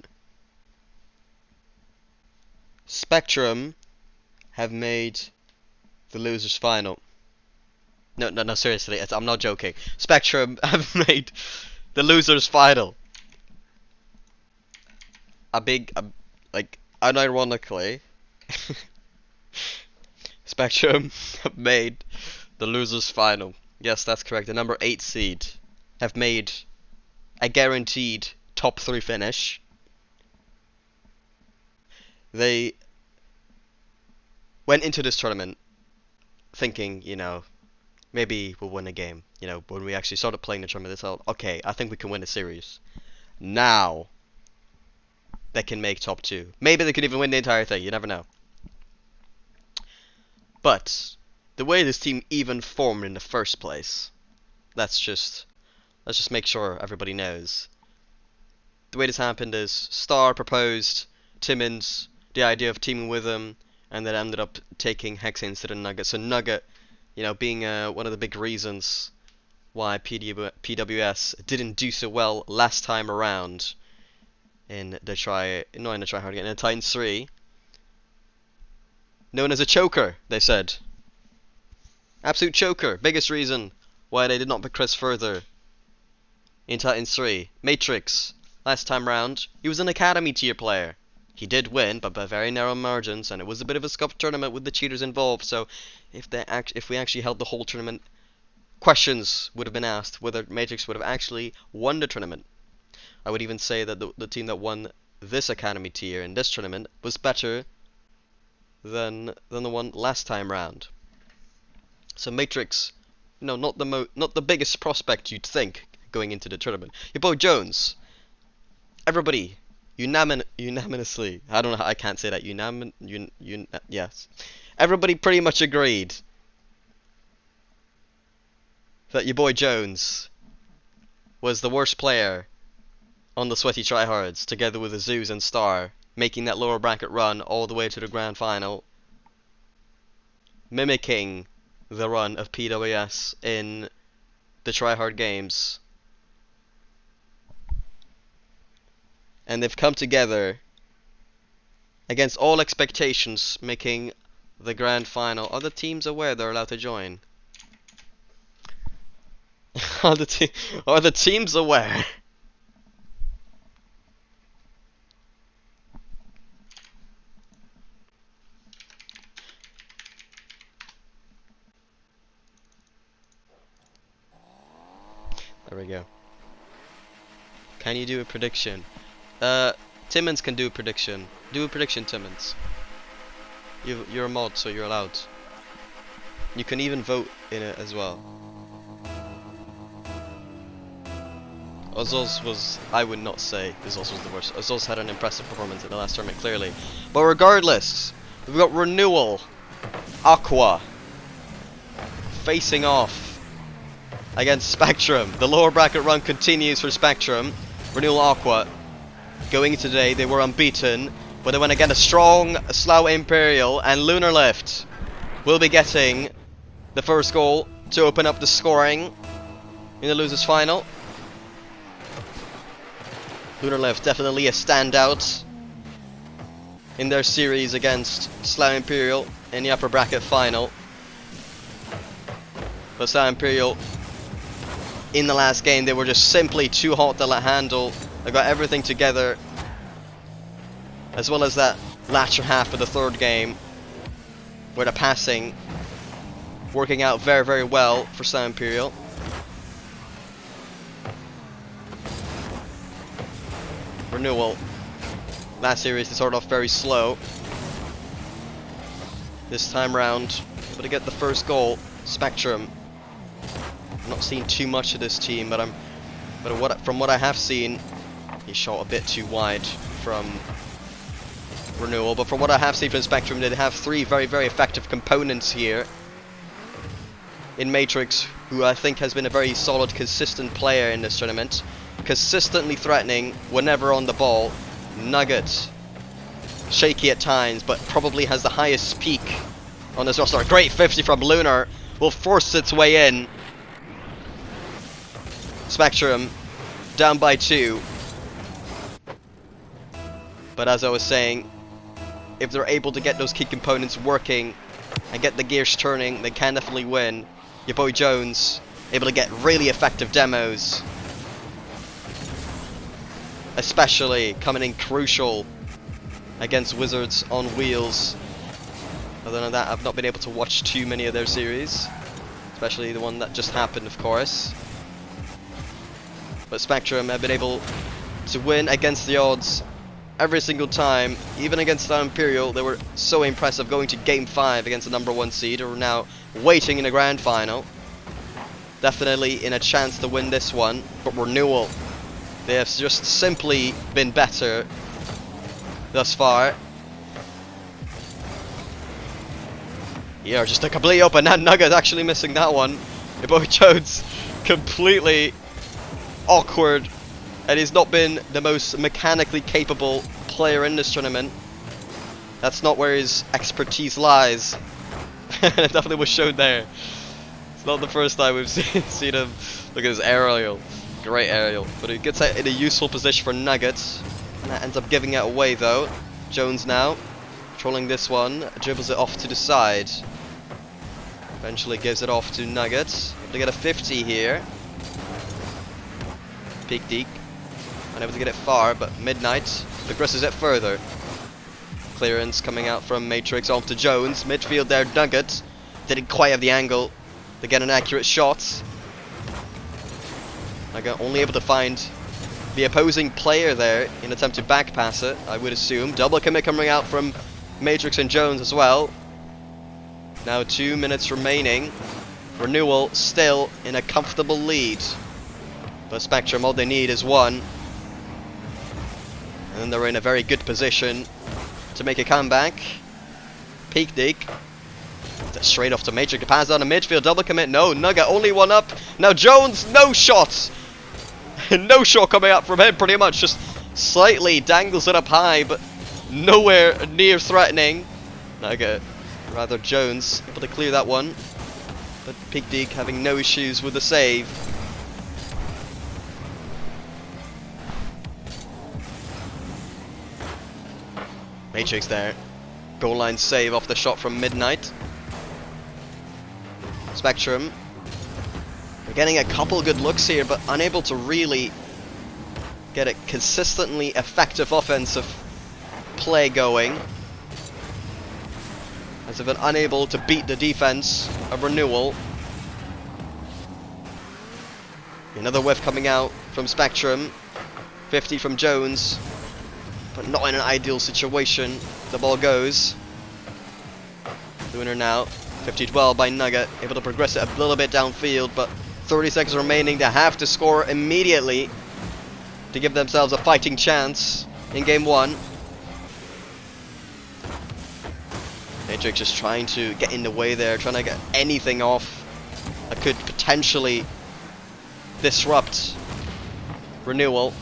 Spectrum have made the losers final. No, seriously, I'm not joking. Spectrum have made the losers final. Unironically, Spectrum have made the losers final. Yes, that's correct. The number 8 seed have made a guaranteed top 3 finish. They went into this tournament thinking, maybe we'll win a game. When we actually started playing the tournament, they thought, okay, I think we can win a series. Now, they can make top 2. Maybe they could even win the entire thing, you never know. But, the way this team even formed in the first place, let's just make sure everybody knows. The way this happened is, Star proposed Timmins the idea of teaming with him, and then ended up taking Hex instead of Nugget. So Nugget, being one of the big reasons why PWS didn't do so well last time around in the tryhard game, in Titans 3, known as a choker, they said. Absolute choker. Biggest reason why they did not progress further in Titans 3. Matrix, last time round, he was an Academy tier player. He did win, but by very narrow margins, and it was a bit of a scuffed tournament with the cheaters involved, so if we actually held the whole tournament, questions would have been asked whether Matrix would have actually won the tournament. I would even say that the team that won this Academy tier in this tournament was better than the one last time round. So Matrix, not the biggest prospect you'd think going into the tournament. Your boy Jones, everybody unanimously, I don't know how I can't say that, yes. Everybody pretty much agreed that your boy Jones was the worst player on the sweaty tryhards, together with Azus and Star, making that lower bracket run all the way to the grand final, mimicking the run of PWS in the tryhard games. And they've come together against all expectations, making the grand final. Are the teams aware they're allowed to join? Are the teams aware? There we go. Can you do a prediction? Timmins can do a prediction. Do a prediction, Timmins. You're a mod, so you're allowed. You can even vote in it as well. Azos was, I would not say Azos was the worst. Azos had an impressive performance in the last tournament, clearly. But regardless, we've got Renewal, Aqua, facing off against Spectrum. The lower bracket run continues for Spectrum. Renewal Aqua. Going into today, they were unbeaten, but they went against a strong Slough Imperial, and Lunar Lift will be getting the first goal to open up the scoring in the losers final. Lunar Lift definitely a standout in their series against Slough Imperial in the upper bracket final. But Slough Imperial, in the last game, they were just simply too hot to handle. They got everything together, as well as that latter half of the third game, where the passing working out very, very well for Slough Imperial. Renewal, last series they started off very slow. This time round, able to get the first goal. Spectrum, I'm not seeing too much of this team, but from what I have seen, he shot a bit too wide from Renewal, but from what I have seen from Spectrum, they have 3 very, very effective components here in Matrix, who I think has been a very solid, consistent player in this tournament, consistently threatening whenever on the ball. Nugget, shaky at times, but probably has the highest peak on this roster. Great 50 from Lunar, will force its way in. Spectrum down by 2. But as I was saying, if they're able to get those key components working and get the gears turning, they can definitely win. Your boy Jones able to get really effective demos, especially coming in crucial against Wizards on Wheels. Other than that, I've not been able to watch too many of their series, especially the one that just happened, of course. But Spectrum have been able to win against the odds every single time. Even against the Imperial, they were so impressive, going to Game 5 against the #1 seed, who are now waiting in the Grand Final. Definitely in a chance to win this one. But Renewal, they have just simply been better thus far. Yeah, just a complete open. That Nugget actually missing that one. Your boy Jones completely awkward, and he's not been the most mechanically capable player in this tournament. That's not where his expertise lies. It definitely was shown there. It's not the first time we've seen him. Look at his aerial. Great aerial. But he gets it in a useful position for Nuggets. And that ends up giving it away though. Jones now controlling this one. Dribbles it off to the side. Eventually gives it off to Nuggets. Able to get a 50 here. Peak Deke. Unable to get it far, but Midnight progresses it further. Clearance coming out from Matrix off to Jones. Midfield there, Nugget. Didn't quite have the angle to get an accurate shot. Nugget only able to find the opposing player there in an attempt to back pass it, I would assume. Double commit coming out from Matrix and Jones as well. Now 2 minutes remaining. Renewal still in a comfortable lead. But Spectrum, all they need is one. And they're in a very good position to make a comeback. Peak Deke. Straight off to Matrix. Pass down to midfield. Double commit. No. Nugget only one up. Now Jones. No shot. No shot coming out from him pretty much. Just slightly dangles it up high, but nowhere near threatening. Nugget. Rather Jones able to clear that one. But Peak Deke having no issues with the save. Matrix there. Goal line save off the shot from Midnight. Spectrum. We're getting a couple good looks here, but unable to really get a consistently effective offensive play going. As if they're unable to beat the defense of Renewal. Another whiff coming out from Spectrum. 50 from Jones. But not in an ideal situation. The ball goes. The winner now. 50-12 by Nugget. Able to progress it a little bit downfield, but 30 seconds remaining. They have to score immediately to give themselves a fighting chance in game 1. Matrix just trying to get in the way there, trying to get anything off that could potentially disrupt Renewal.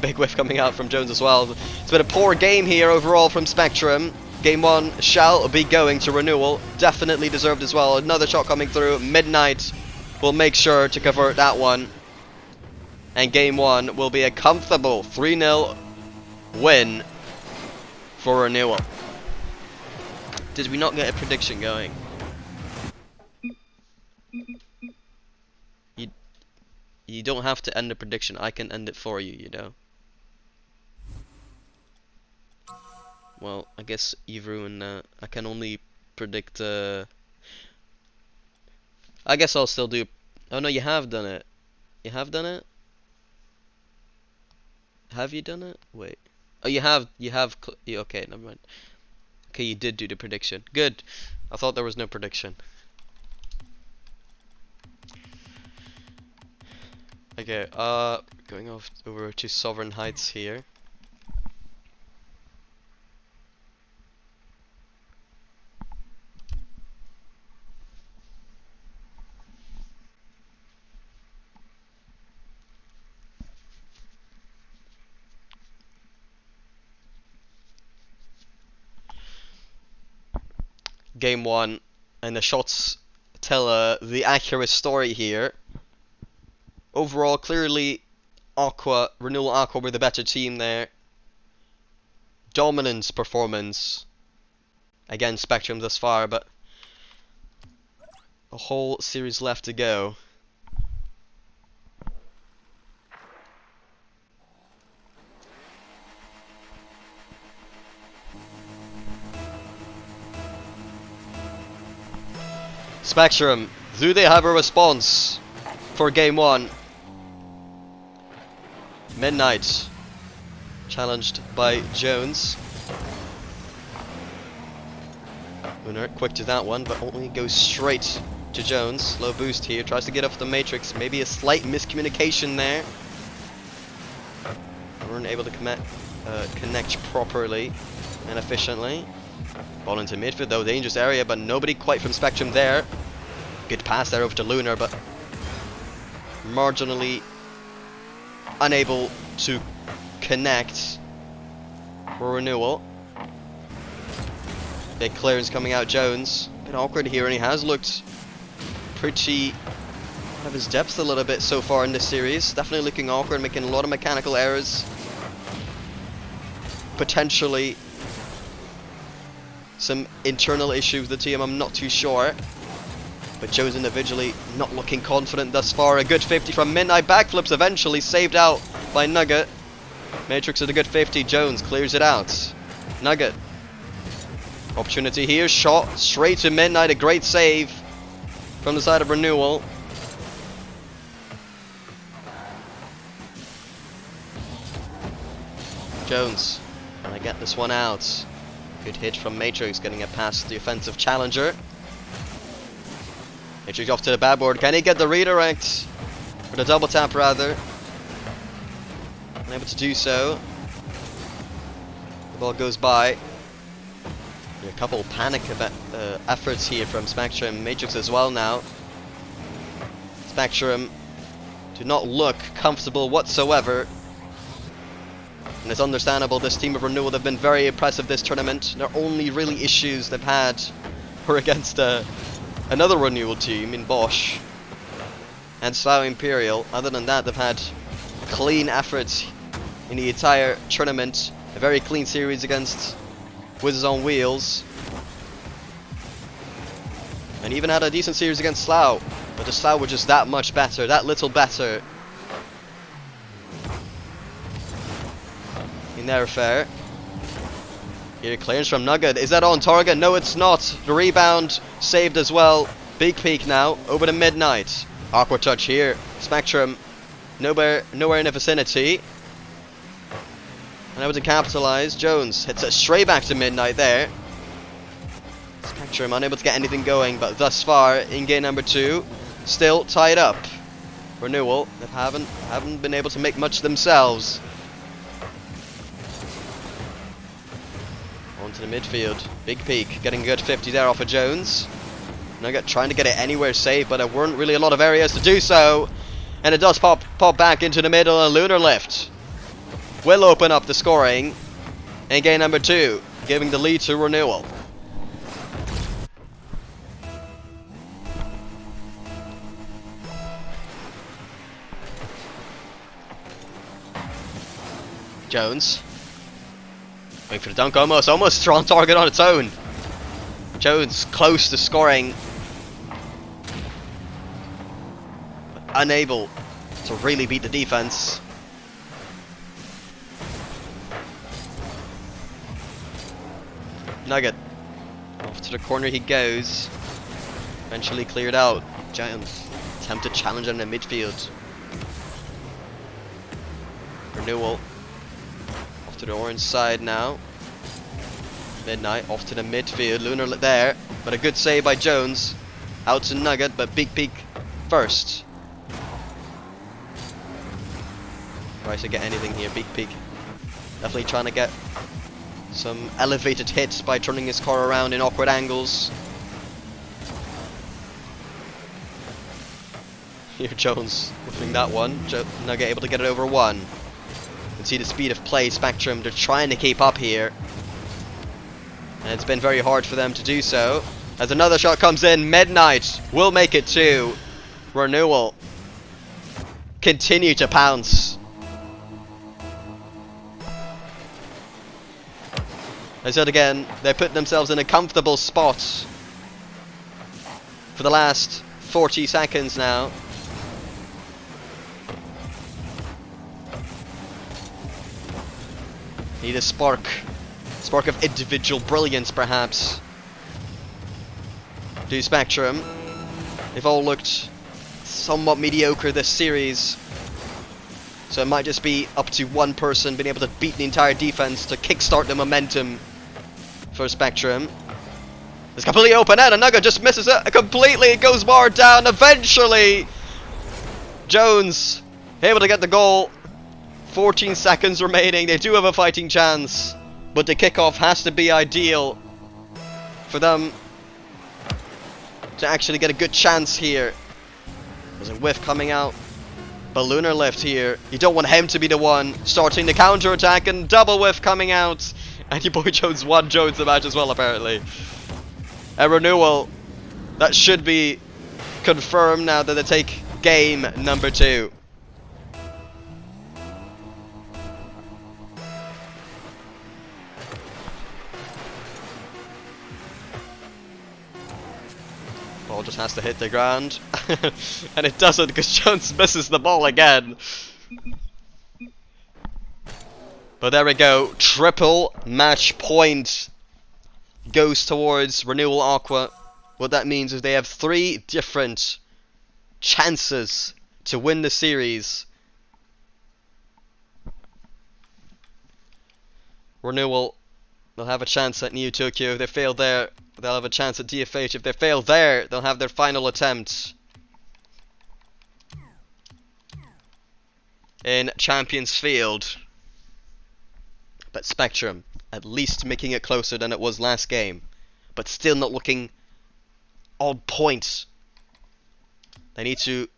Big whiff coming out from Jones as well. It's been a poor game here overall from Spectrum. Game 1 shall be going to Renewal. Definitely deserved as well. Another shot coming through. Midnight will make sure to convert that one. And game 1 will be a comfortable 3-0 win for Renewal. Did we not get a prediction going? You don't have to end the prediction. I can end it for you, you know. Well, I guess you've ruined that. I can only predict, I guess I'll still do... Oh no, you have done it. You have done it? Have you done it? Wait. Oh, you have, okay, never mind. Okay, you did do the prediction. Good. I thought there was no prediction. Okay, going over to Sovereign Heights here. Game 1, and the shots tell the accurate story here. Overall, clearly Renewal Aqua were the better team there. dominant performance against Spectrum thus far, but a whole series left to go. Spectrum, do they have a response for game 1? Midnight, challenged by Jones. Lunar, quick to that one, but only goes straight to Jones. Low boost here, tries to get off the Matrix. Maybe a slight miscommunication there. Weren't able to connect properly and efficiently. Ball into midfield though, dangerous area, but nobody quite from Spectrum there. Good pass there over to Lunar, but marginally unable to connect for renewal. Big clearance coming out, Jones. Bit awkward here, and he has looked pretty out of his depth a little bit so far in this series. Definitely looking awkward, making a lot of mechanical errors. Potentially some internal issues with the team, I'm not too sure. But Jones individually not looking confident thus far. A good 50 from Midnight. Backflips eventually saved out by Nugget. Matrix with a good 50. Jones clears it out. Nugget. Opportunity here. Shot straight to Midnight. A great save from the side of Renewal. Jones trying to get this one out. Good hit from Matrix, getting it past the offensive challenger. Matrix off to the bad board. Can he get the redirect? Or the double tap rather. Unable to do so. The ball goes by. A couple panic efforts here from Spectrum. Matrix as well now. Spectrum do not look comfortable whatsoever. And it's understandable, this team of Renewal, they've been very impressive this tournament. Their only really issues they've had were against another Renewal team in Bosch and Slough Imperial. Other than that, they've had clean efforts in the entire tournament. A very clean series against Wizards on Wheels. And even had a decent series against Slough. But the Slough were just that much better, that little better in their affair. Here, clearance from Nugget. Is that on target? No, it's not. The rebound saved as well. Big peak now over to Midnight. Awkward touch here. Spectrum nowhere in the vicinity. Unable to capitalize. Jones hits it straight back to Midnight there. Spectrum unable to get anything going, but thus far in game number 2, still tied up. Renewal that haven't been able to make much themselves. To the midfield. Big peak. Getting a good 50 there off of Jones. Nugget trying to get it anywhere safe, but there weren't really a lot of areas to do so. And it does pop back into the middle, and Lunar Lift will open up the scoring in game number 2, giving the lead to Renewal. Jones. Going for the dunk, almost strong target on its own. Jones close to scoring, but unable to really beat the defense. Nugget off to the corner he goes. Eventually cleared out. Jones attempted challenge in the midfield. Renewal to the orange side now. Midnight off to the midfield. Lunar there, but a good save by Jones. Out to Nugget, but big peak first. Tries to get anything here. Big peak. Definitely trying to get some elevated hits by turning his car around in awkward angles. Here Jones whiffing that one. Nugget able to get it over one. You can see the speed of play. Spectrum, they're trying to keep up here, and it's been very hard for them to do so. As another shot comes in, Midnight will make it 2. Renewal continue to pounce. As yet again, they put themselves in a comfortable spot for the last 40 seconds now. Need a spark of individual brilliance, perhaps. Do Spectrum. They've all looked somewhat mediocre this series, so it might just be up to one person being able to beat the entire defense to kickstart the momentum for Spectrum. It's completely open and Nugget just misses it completely. It goes more down. Eventually, Jones able to get the goal. 14 seconds remaining. They do have a fighting chance, but the kickoff has to be ideal for them to actually get a good chance here. There's a whiff coming out. Ballooner left here. You don't want him to be the one starting the counter attack, and double whiff coming out. And your boy Jones won Jones the match as well, apparently. A renewal that should be confirmed now that they take game number 2. Ball just has to hit the ground. And it doesn't, because Jones misses the ball again. But there we go. Triple match point goes towards Renewal Aqua. What that means is they have 3 different chances to win the series. Renewal, they'll have a chance at Neo Tokyo. If they fail there, they'll have a chance at DFH. If they fail there, they'll have their final attempt in Champions Field. But Spectrum, at least making it closer than it was last game, but still not looking on point. They need to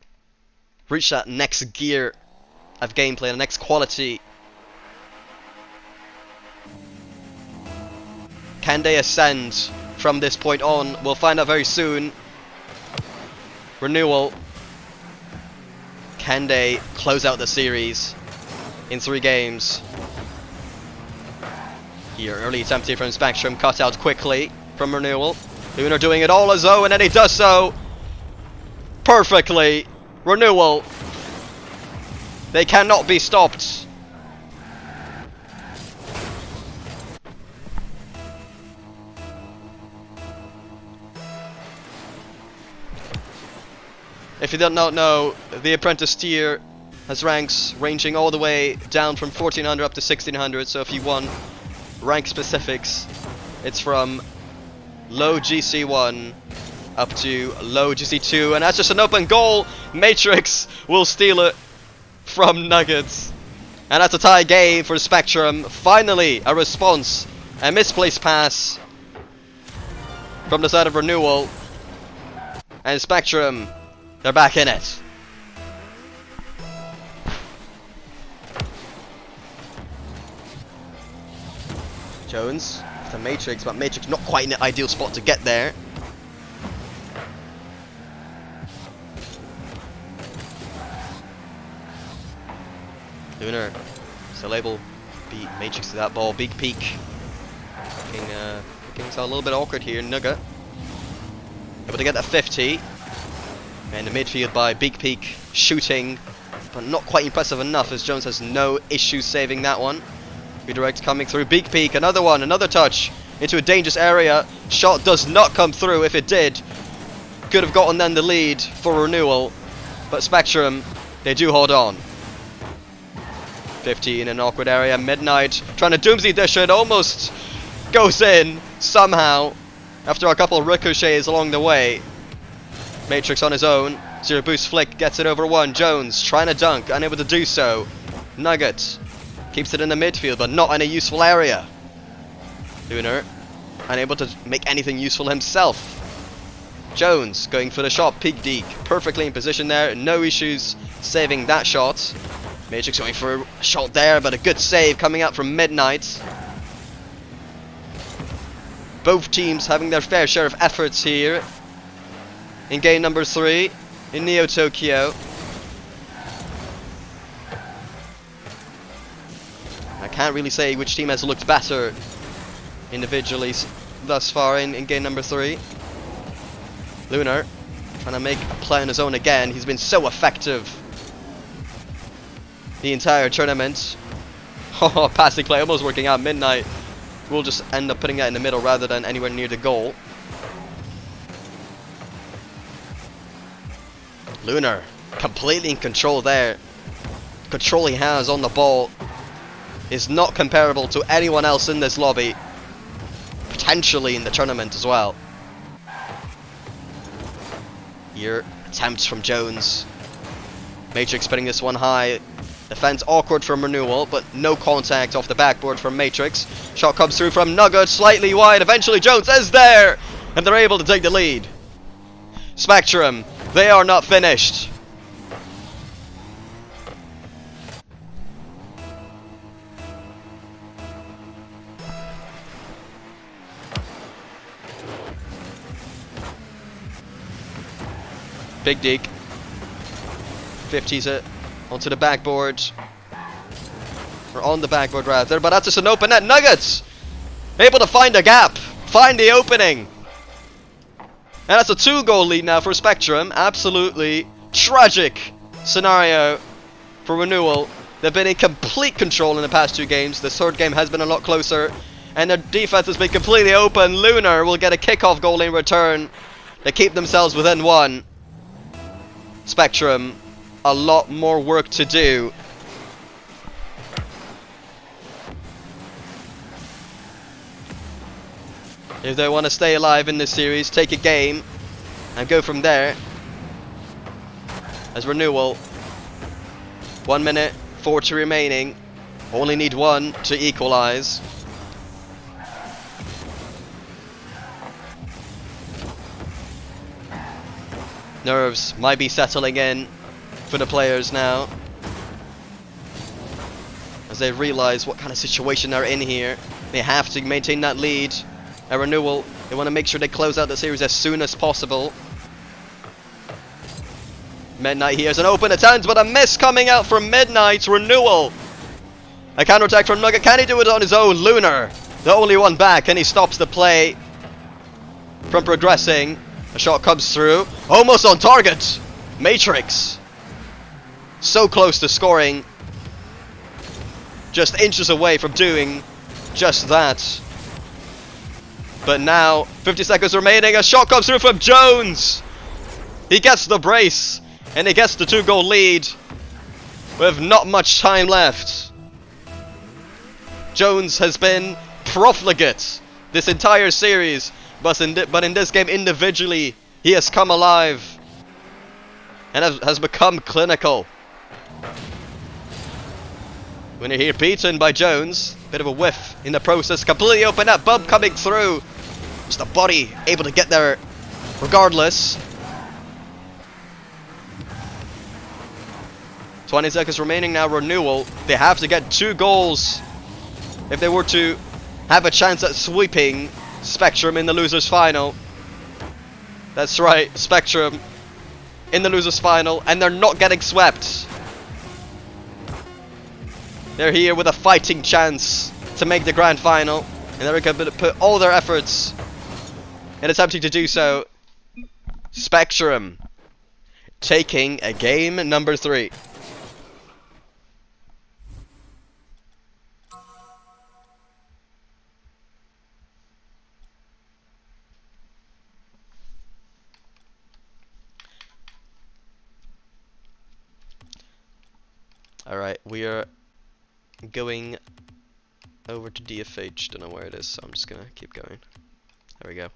reach that next gear of gameplay, the next quality. Can they ascend from this point on? We'll find out very soon. Renewal, can they close out the series in 3 games? Here, early attempt here from Spectrum, cut out quickly from Renewal. Lunar doing it all as though, and then he does so perfectly. Renewal, they cannot be stopped. If you don't know, the Apprentice tier has ranks ranging all the way down from 1400 up to 1600, so if you want rank specifics, it's from low GC1 up to low GC2, and that's just an open goal. Matrix will steal it from Nuggets, and that's a tie game for Spectrum. Finally a response, a misplaced pass from the side of Renewal, and Spectrum, they're back in it. Jones, the Matrix, but Matrix not quite in the ideal spot to get there. Lunar still able to beat Matrix to that ball. Big peak. Making things a little bit awkward here. Nugget able to get that 50. And the midfield by Big Peak shooting, but not quite impressive enough, as Jones has no issues saving that one. Redirect coming through. Big Peak, another one, another touch into a dangerous area. Shot does not come through. If it did, could have gotten then the lead for Renewal, but Spectrum, they do hold on. 50 in an awkward area. Midnight trying to doomsday dish it, almost goes in somehow after a couple of ricochets along the way. Matrix on his own. Zero boost flick gets it over 1. Jones trying to dunk, unable to do so. Nugget keeps it in the midfield, but not in a useful area. Lunar unable to make anything useful himself. Jones going for the shot. Peak Deke perfectly in position there. No issues saving that shot. Matrix going for a shot there, but a good save coming out from Midnight. Both teams having their fair share of efforts here in game number 3 in Neo Tokyo. I can't really say which team has looked better individually thus far in game number 3. Lunar trying to make a play on his own again. He's been so effective the entire tournament. Oh, passing play almost working out. Midnight will just end up putting that in the middle rather than anywhere near the goal. Lunar completely in control there. Control he has on the ball is not comparable to anyone else in this lobby. Potentially in the tournament as well. Here, attempts from Jones. Matrix putting this one high. Defense awkward from Renewal, but no contact off the backboard from Matrix. Shot comes through from Nugget, slightly wide. Eventually Jones is there! And they're able to take the lead. Spectrum, they are not finished. Big Deke 50s it onto the backboard, or on the backboard rather, but that's just an open net. Nuggets able to find a gap, find the opening, and that's a 2-goal lead now for Spectrum. Absolutely tragic scenario for Renewal. They've been in complete control in the past 2 games. This 3rd game has been a lot closer, and their defense has been completely open. Lunar will get a kickoff goal in return. They keep themselves within 1. Spectrum, a lot more work to do. If they want to stay alive in this series, take a game and go from there. As Renewal, 1 minute, 40 remaining. Only need 1 to equalize. Nerves might be settling in for the players now, as they realize what kind of situation they're in here. They have to maintain that lead. At Renewal, they want to make sure they close out the series as soon as possible. Midnight here's an open attempt, but a miss coming out from Midnight. Renewal, a counter-attack from Nugget. Can he do it on his own? Lunar, the only one back, and he stops the play from progressing. A shot comes through, almost on target. Matrix, so close to scoring, just inches away from doing just that. But now, 50 seconds remaining, a shot comes through from Jones. He gets the brace, and he gets the 2-goal lead with not much time left. Jones has been profligate this entire series, but in this game individually, he has come alive and has become clinical. When you're here beaten by Jones, bit of a whiff in the process, completely open up, Bub coming through. Just the body able to get there regardless. 20 seconds remaining now. Renewal, they have to get 2 goals if they were to have a chance at sweeping Spectrum in the losers final. That's right, Spectrum in the losers final, and they're not getting swept. They're here with a fighting chance to make the grand final, and they're going to put all their efforts in attempting to do so. Spectrum taking a game number 3. Alright, we are going over to DFH. Don't know where it is, so I'm just gonna keep going. There we go.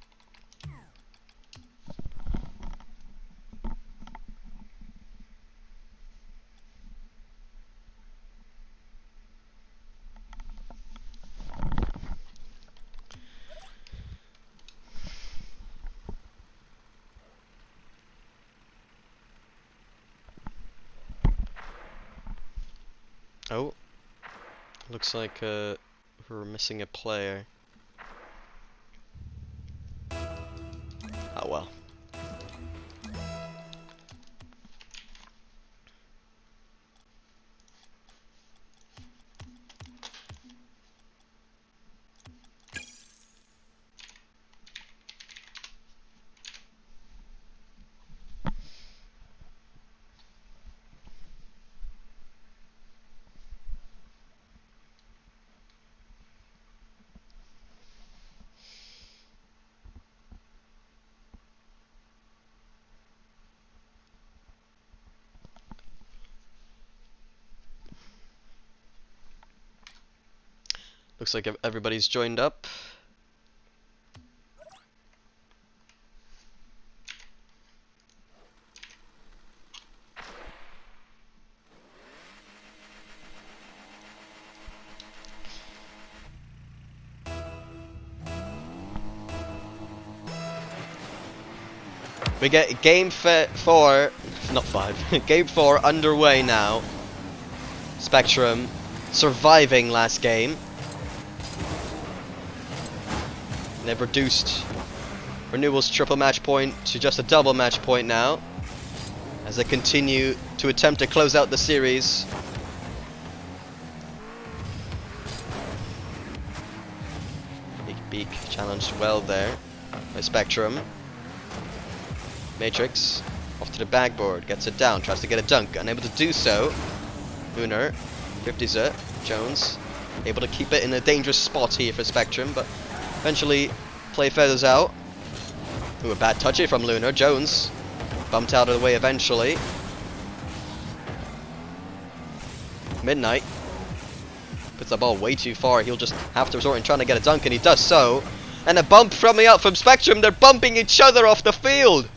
Oh, looks like we're missing a player. Oh well. Looks like everybody's joined up. We get game 4, not 5, game 4 underway now. Spectrum surviving last game. They've reduced Renewal's triple match point to just a double match point now, as they continue to attempt to close out the series. Big Beak challenged well there by Spectrum. Matrix off to the backboard, gets it down, tries to get a dunk, unable to do so. Lunar 50s it. Jones able to keep it in a dangerous spot here for Spectrum, but eventually play feathers out. Ooh, a bad touch here from Lunar. Jones bumped out of the way eventually. Midnight puts the ball way too far. He'll just have to resort in trying to get a dunk, and he does so. And a bump coming out from Spectrum. They're bumping each other off the field.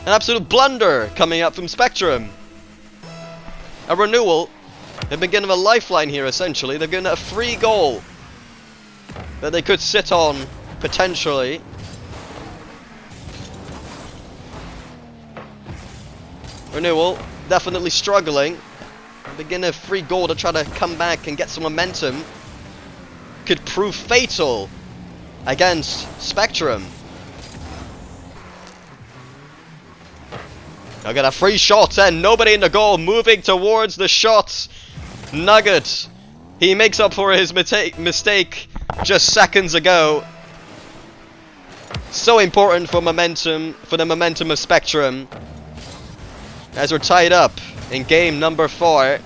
An absolute blunder coming up from Spectrum. A Renewal, they've been given a lifeline here essentially. They've given it a free goal that they could sit on, potentially. Renewal, definitely struggling. They're given a free goal to try to come back and get some momentum. Could prove fatal against Spectrum. Now got a free shot and nobody in the goal, moving towards the shot. Nugget, he makes up for his mistake just seconds ago. So important for momentum, for the momentum of Spectrum, as we're tied up in game number 4.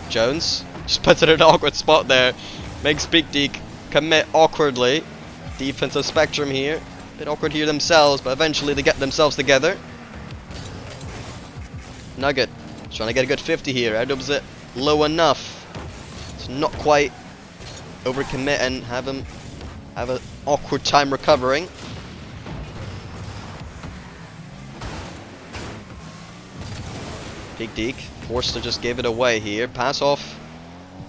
Jones just puts it in an awkward spot there, makes Big Deke commit awkwardly. Defensive Spectrum here, a bit awkward here themselves, but eventually they get themselves together. Nugget trying to get a good 50 here. Adobs it low enough. It's not quite overcommit and have him have an awkward time recovering. Big Deke forced to just give it away here. Pass off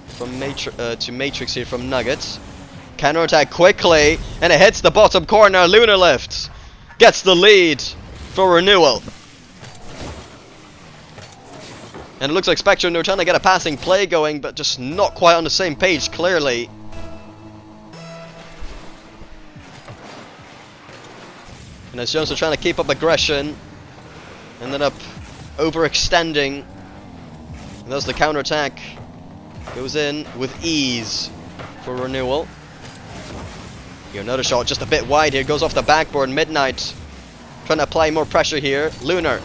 from to Matrix here from Nuggets. Counter attack quickly, and it hits the bottom corner. Lunar lifts, gets the lead for Renewal. And it looks like Spectrum, they're trying to get a passing play going, but just not quite on the same page, clearly. And as Jones are trying to keep up aggression, ended up overextending. And thus the counterattack goes in with ease for Renewal. Here, another shot just a bit wide here, goes off the backboard. Midnight trying to apply more pressure here. Lunar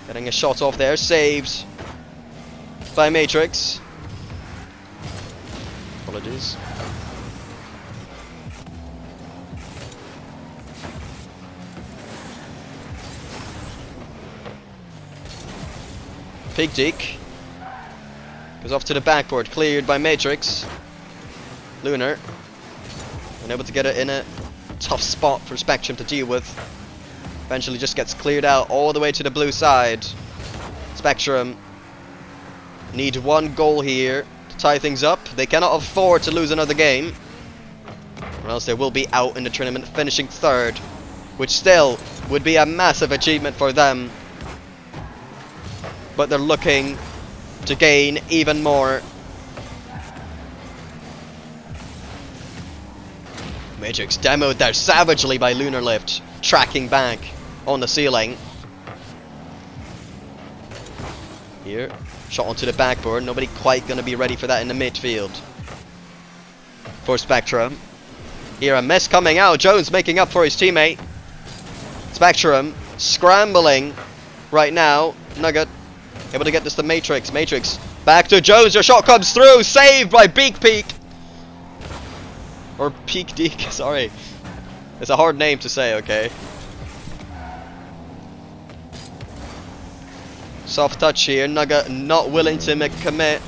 getting a shot off there, saved by Matrix. Apologies. Big Deke goes off to the backboard, cleared by Matrix. Lunar unable to get it in a tough spot for Spectrum to deal with. Eventually just gets cleared out all the way to the blue side. Spectrum need one goal here to tie things up. They cannot afford to lose another game, or else they will be out in the tournament, finishing 3rd, which still would be a massive achievement for them. But they're looking to gain even more. Matrix demoed there savagely by Lunar Lift, tracking back on the ceiling. Here, shot onto the backboard. Nobody quite going to be ready for that in the midfield for Spectrum. Here, a miss coming out. Jones making up for his teammate. Spectrum scrambling right now. Nugget able to get this to Matrix. Matrix back to Jones. Your shot comes through. Saved by Beak Peak. Or Peak Deke, sorry. It's a hard name to say, okay? Soft touch here. Nugget not willing to commit.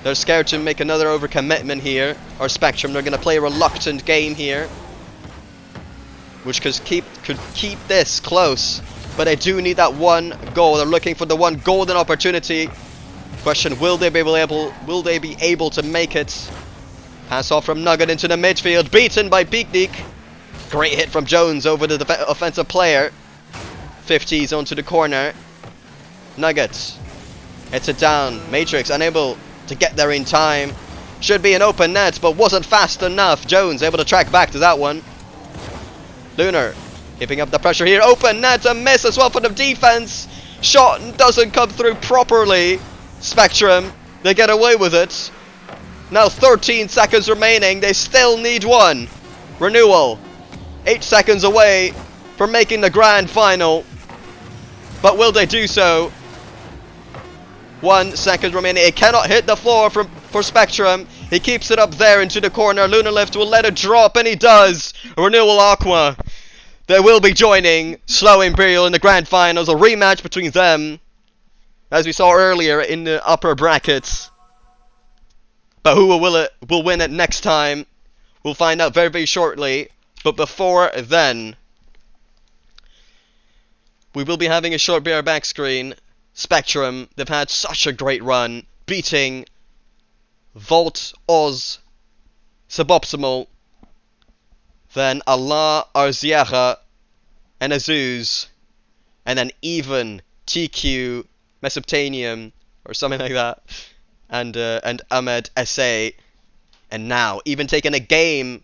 They're scared to make another overcommitment here. Or Spectrum, they're going to play a reluctant game here. Which could keep this close. But they do need that one goal. They're looking for the one golden opportunity. Question, will they be able to make it? Pass off from Nugget into the midfield. Beaten by Beeknik. Great hit from Jones over the offensive player. 50s onto the corner. Nuggets. It's it down. Matrix unable to get there in time. Should be an open net, but wasn't fast enough. Jones able to track back to that one. Lunar keeping up the pressure here. Open net, a miss as well for the defense. Shot doesn't come through properly. Spectrum, they get away with it. Now 13 seconds remaining. They still need one. Renewal. 8 seconds away from making the grand final. But will they do so? 1 second remaining. It cannot hit the floor for Spectrum. He keeps it up there into the corner. Lunarlift will let it drop, and he does. Renewal Aqua. They will be joining Slow Imperial in the grand finals. A rematch between them, as we saw earlier in the upper brackets. But who will win it next time? We'll find out very, very shortly. But before then, we will be having a short BR back screen. Spectrum, they've had such a great run, beating Volt, Oz, Suboptimal, then Allah, Arziaha, and Azuz, and then even TQ, Mesopotamium, or something like that, and Ahmed SA, and now even taking a game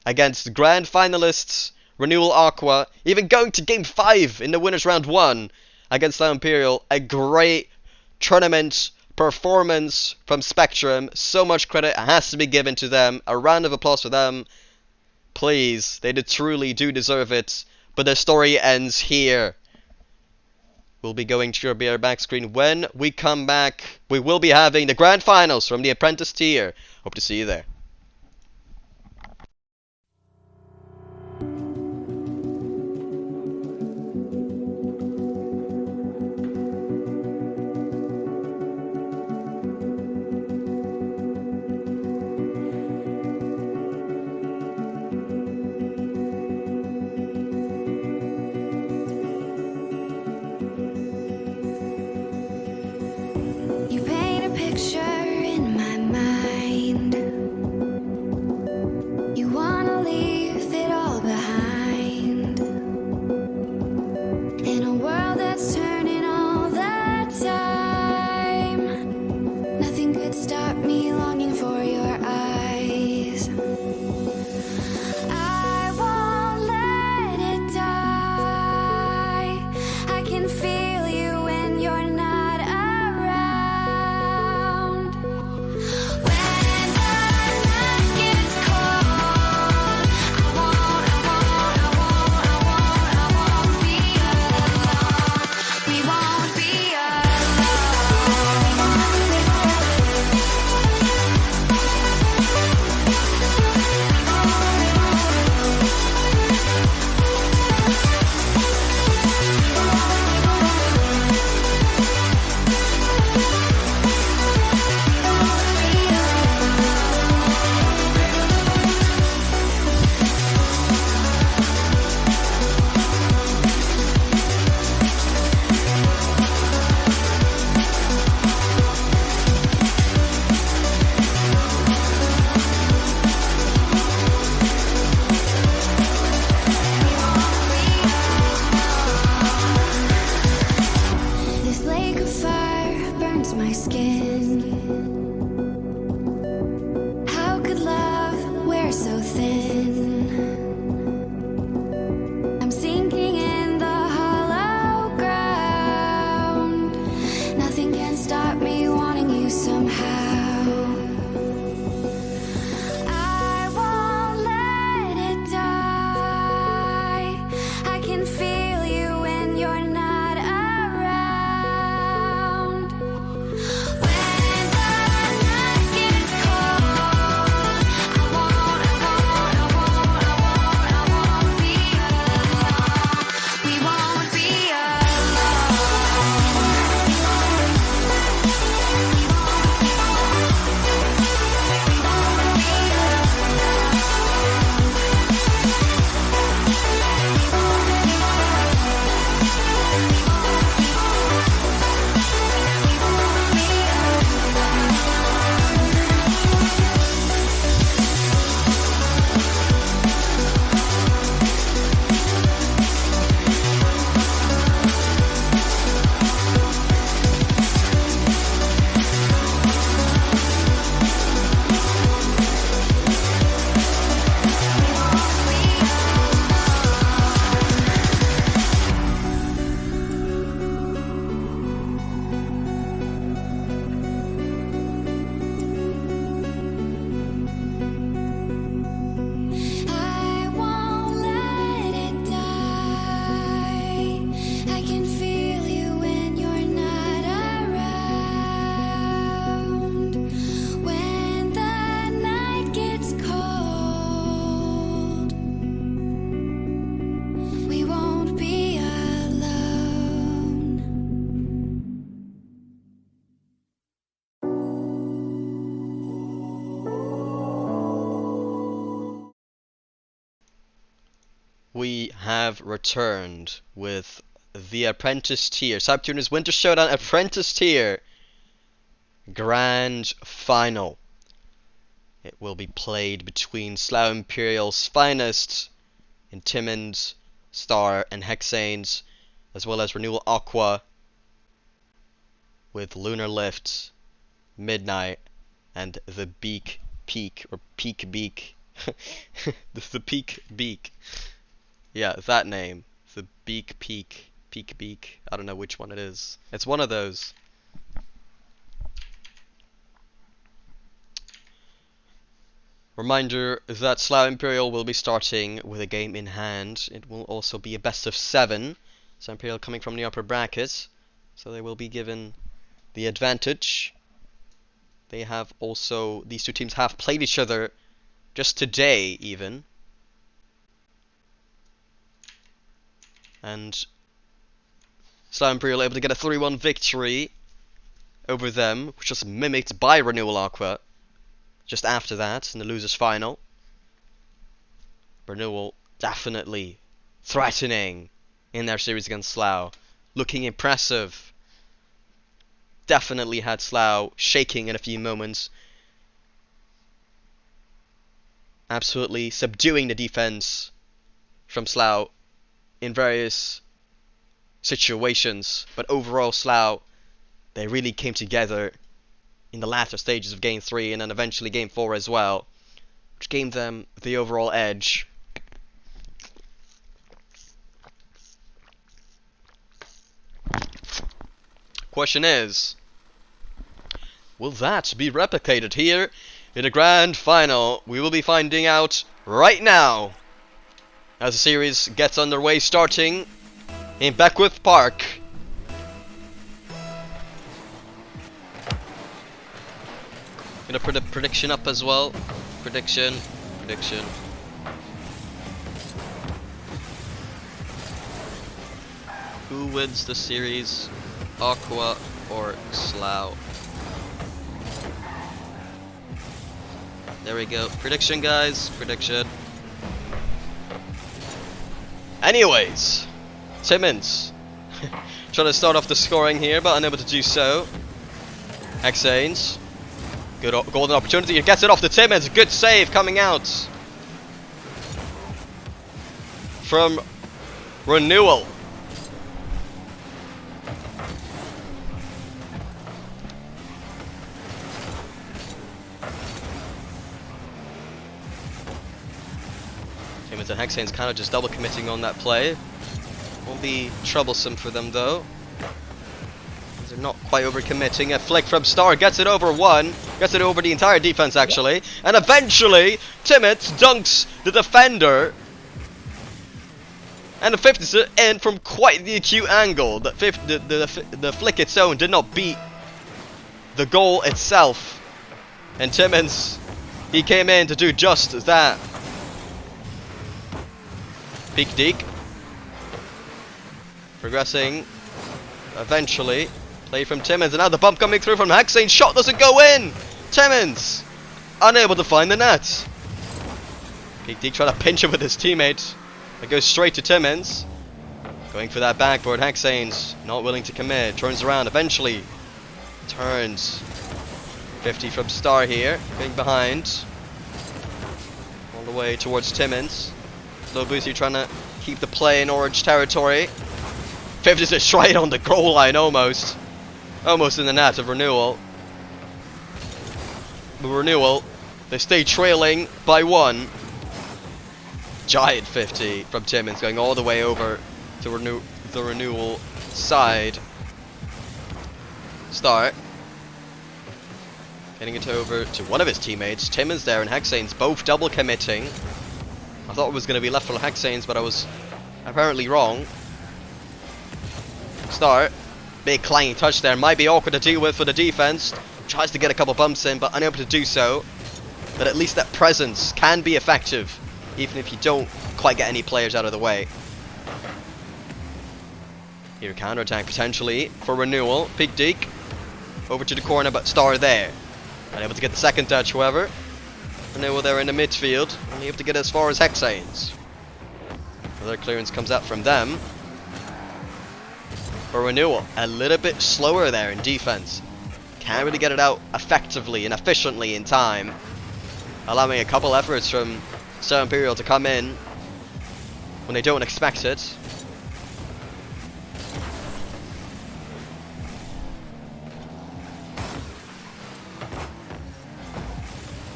against the grand finalists Renewal Aqua, even going to game 5 in the winners round 1 against Slow Imperial. A great tournament performance from Spectrum. So much credit has to be given to them. A round of applause for them, please. They truly do deserve it. But their story ends here. We'll be going to your BR back screen. When we come back, we will be having the grand finals from the Apprentice tier. Hope to see you there. You paint a picture in my mind. You wanna leave it all behind. In a world that's turning all the time, nothing could stop me longing for your eyes. I won't let it die. I can feel you when you're not around. When the night gets cold, I won't be alone. We won't be This lake of fire burns my skin. How could love wear so thin? I'm sinking in the hollow ground. Nothing can stop me wanting you somehow. I won't let it die. I can feel you when you're not around. When the night gets cold, I won't we have returned with the Apprentice tier. Cybertuner's Winter Showdown Apprentice tier Grand Final. It will be played between Slough Imperial's finest in Timmins, Star, and Hexanes, as well as Renewal Aqua with Lunar Lift, Midnight, and the Beak Peak, or Peak Beak. The Peak Beak. Yeah, that name. The Beak Peak. Peak Beak. I don't know which one it is. It's one of those. Reminder that Slough Imperial will be starting with a game in hand. It will also be a best of 7. Slough Imperial coming from the upper bracket, so they will be given the advantage. They have also, these two teams have played each other just today even. And Slough Imperial able to get a 3-1 victory over them, which was mimicked by Renewal Aqua just after that in the losers final. Renewal definitely threatening in their series against Slough, looking impressive. Definitely had Slough shaking in a few moments, absolutely subduing the defense from Slough in various situations, but overall Slough, they really came together in the latter stages of Game 3 and then eventually Game 4 as well, which gave them the overall edge. Question is, will that be replicated here in the Grand Final? We will be finding out right now as the series gets underway, starting in Beckwith Park. Gonna put a prediction up as well. Prediction. Who wins the series? Aqua or Slough? There we go. Prediction, guys. Prediction. Anyways, Timmins trying to start off the scoring here, but unable to do so. Hexanes. Good golden opportunity. He gets it off the Timmins. Good save coming out from Renewal. Timmins and Hexanes kind of just double committing on that play. Won't be troublesome for them though. They're not quite overcommitting. A flick from Star gets it over one. Gets it over the entire defense actually. And eventually, Timmins dunks the defender. And the fifth is in from quite the acute angle. The flick its own did not beat the goal itself. And Timmins, he came in to do just that. Peak Deke. Progressing. Eventually. Play from Timmins, and now the bump coming through from Hexane. Shot doesn't go in. Timmins unable to find the net. Peak Deke trying to pinch it with his teammate. It goes straight to Timmins. Going for that backboard. Hexane's not willing to commit. Turns around. Eventually turns. 50 from Star here. Getting behind. All the way towards Timmins. Slow Boosie trying to keep the play in orange territory. 50 is just right on the goal line almost. Almost in the net of Renewal. But Renewal, they stay trailing by 1. Giant 50 from Timmins going all the way over to the Renewal side. Start. Getting it over to one of his teammates. Timmins there and Hexanes both double committing. I thought it was going to be left for Hexanes, but I was apparently wrong. Start. Big clanging touch there. Might be awkward to deal with for the defense. Tries to get a couple bumps in, but unable to do so. But at least that presence can be effective, even if you don't quite get any players out of the way. Here, counterattack potentially for Renewal. Peak Deke. Over to the corner, but Star there. Unable to get the second touch, however. Renewal there in the midfield. Only able to get as far as Hexanes. Another clearance comes out from them. For Renewal, a little bit slower there in defense. Can't really get it out effectively and efficiently in time. Allowing a couple efforts from Star Imperial to come in when they don't expect it.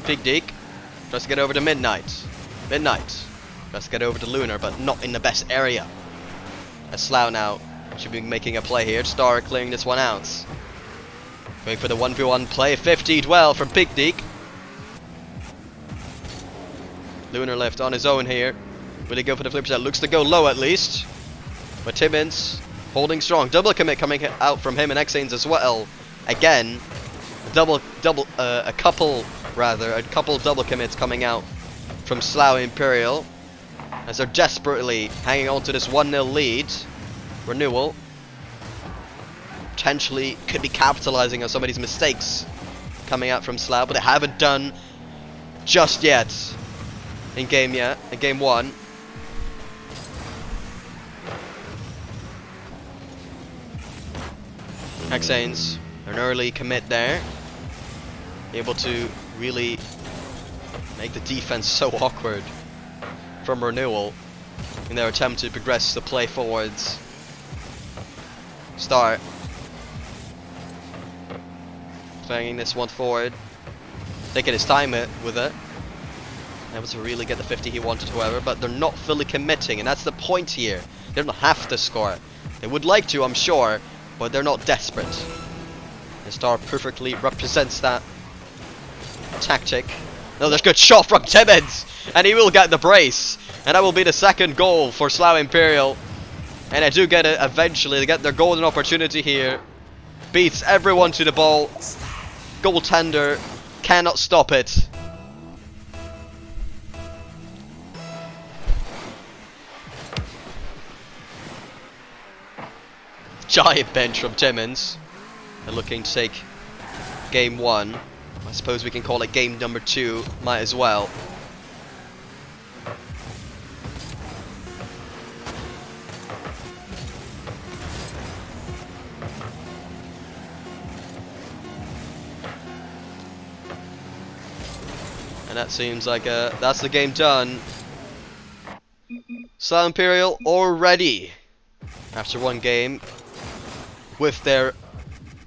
Big Deke tries to get over to Midnight. Midnight tries to get over to Lunar, but not in the best area. As Slough now should be making a play here. Star clearing this one out. Going for the 1v1 play. 50'd well from Big Deke. Lunar left on his own here. Will he go for the flip shot? Looks to go low at least. But Timmins holding strong. Double commit coming out from him and Xanes as well. Again, a couple double commits coming out from Slough Imperial as they're desperately hanging on to this 1-0 lead. Renewal potentially could be capitalizing on some of these mistakes coming out from Slough, but they haven't done just yet in game one. Xanes, an early commit there, able to really make the defense so awkward from Renewal in their attempt to progress the play forwards. Star banging this one forward, taking his time with it, able to really get the 50 he wanted, however, but they're not fully committing, and that's the point here. They don't have to score. They would like to, I'm sure, but they're not desperate. And Star perfectly represents that tactic. No, there's a good shot from Timmins, and he will get the brace, and that will be the second goal for Slough Imperial. And they do get it eventually. They get their golden opportunity here. Beats everyone to the ball. Goaltender cannot stop it. Giant bench from Timmins. They're looking to take game one. I suppose we can call it game number 2. Might as well. And that seems like that's the game done. Slough Imperial already, after one game, with their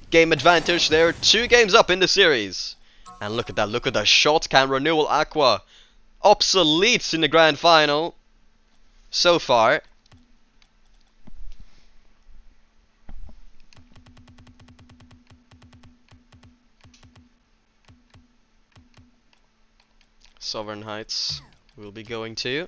game advantage, they're 2 games up in the series. And look at that, look at the shot cam. Renewal Aqua obsolete in the grand final so far. Sovereign Heights will be going to.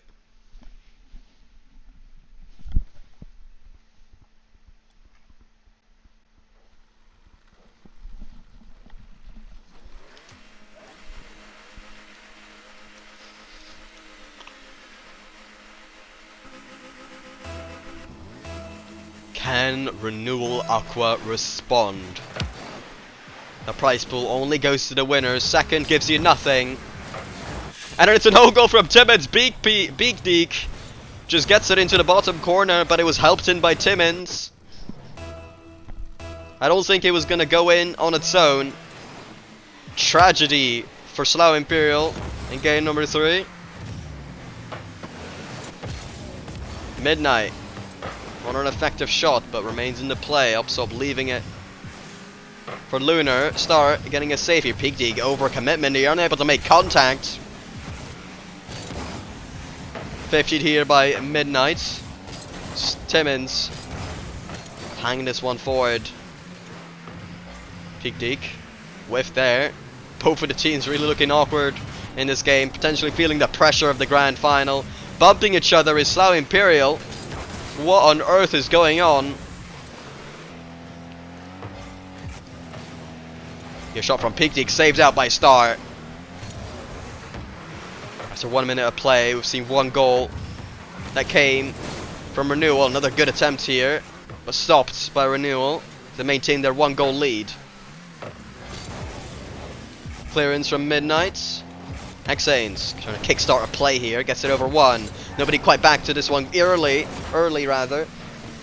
Can Renewal Aqua respond? The prize pool only goes to the winners. Second gives you nothing. And it's a no-goal from Timmins. Big Deke just gets it into the bottom corner, but it was helped in by Timmins. I don't think it was going to go in on its own. Tragedy for Slough Imperial in game number 3. Midnight. Not an effective shot, but remains in the play. Upsop leaving it for Lunar. Star getting a save here. Big Deke over commitment. They're unable to make contact. 50'd here by Midnight. Timmins hanging this one forward. Big Deke whiff there. Both of the teams really looking awkward in this game, potentially feeling the pressure of the grand final. Bumping each other is Slough Imperial. What on earth is going on? Your shot from Big Deke saved out by Star. After 1 minute of play, we've seen 1 goal that came from Renewal. Another good attempt here, but stopped by Renewal to maintain their 1 goal lead. Clearance from Midnight. Hexanes trying to kickstart a play here. Gets it over one. Nobody quite back to this one early rather.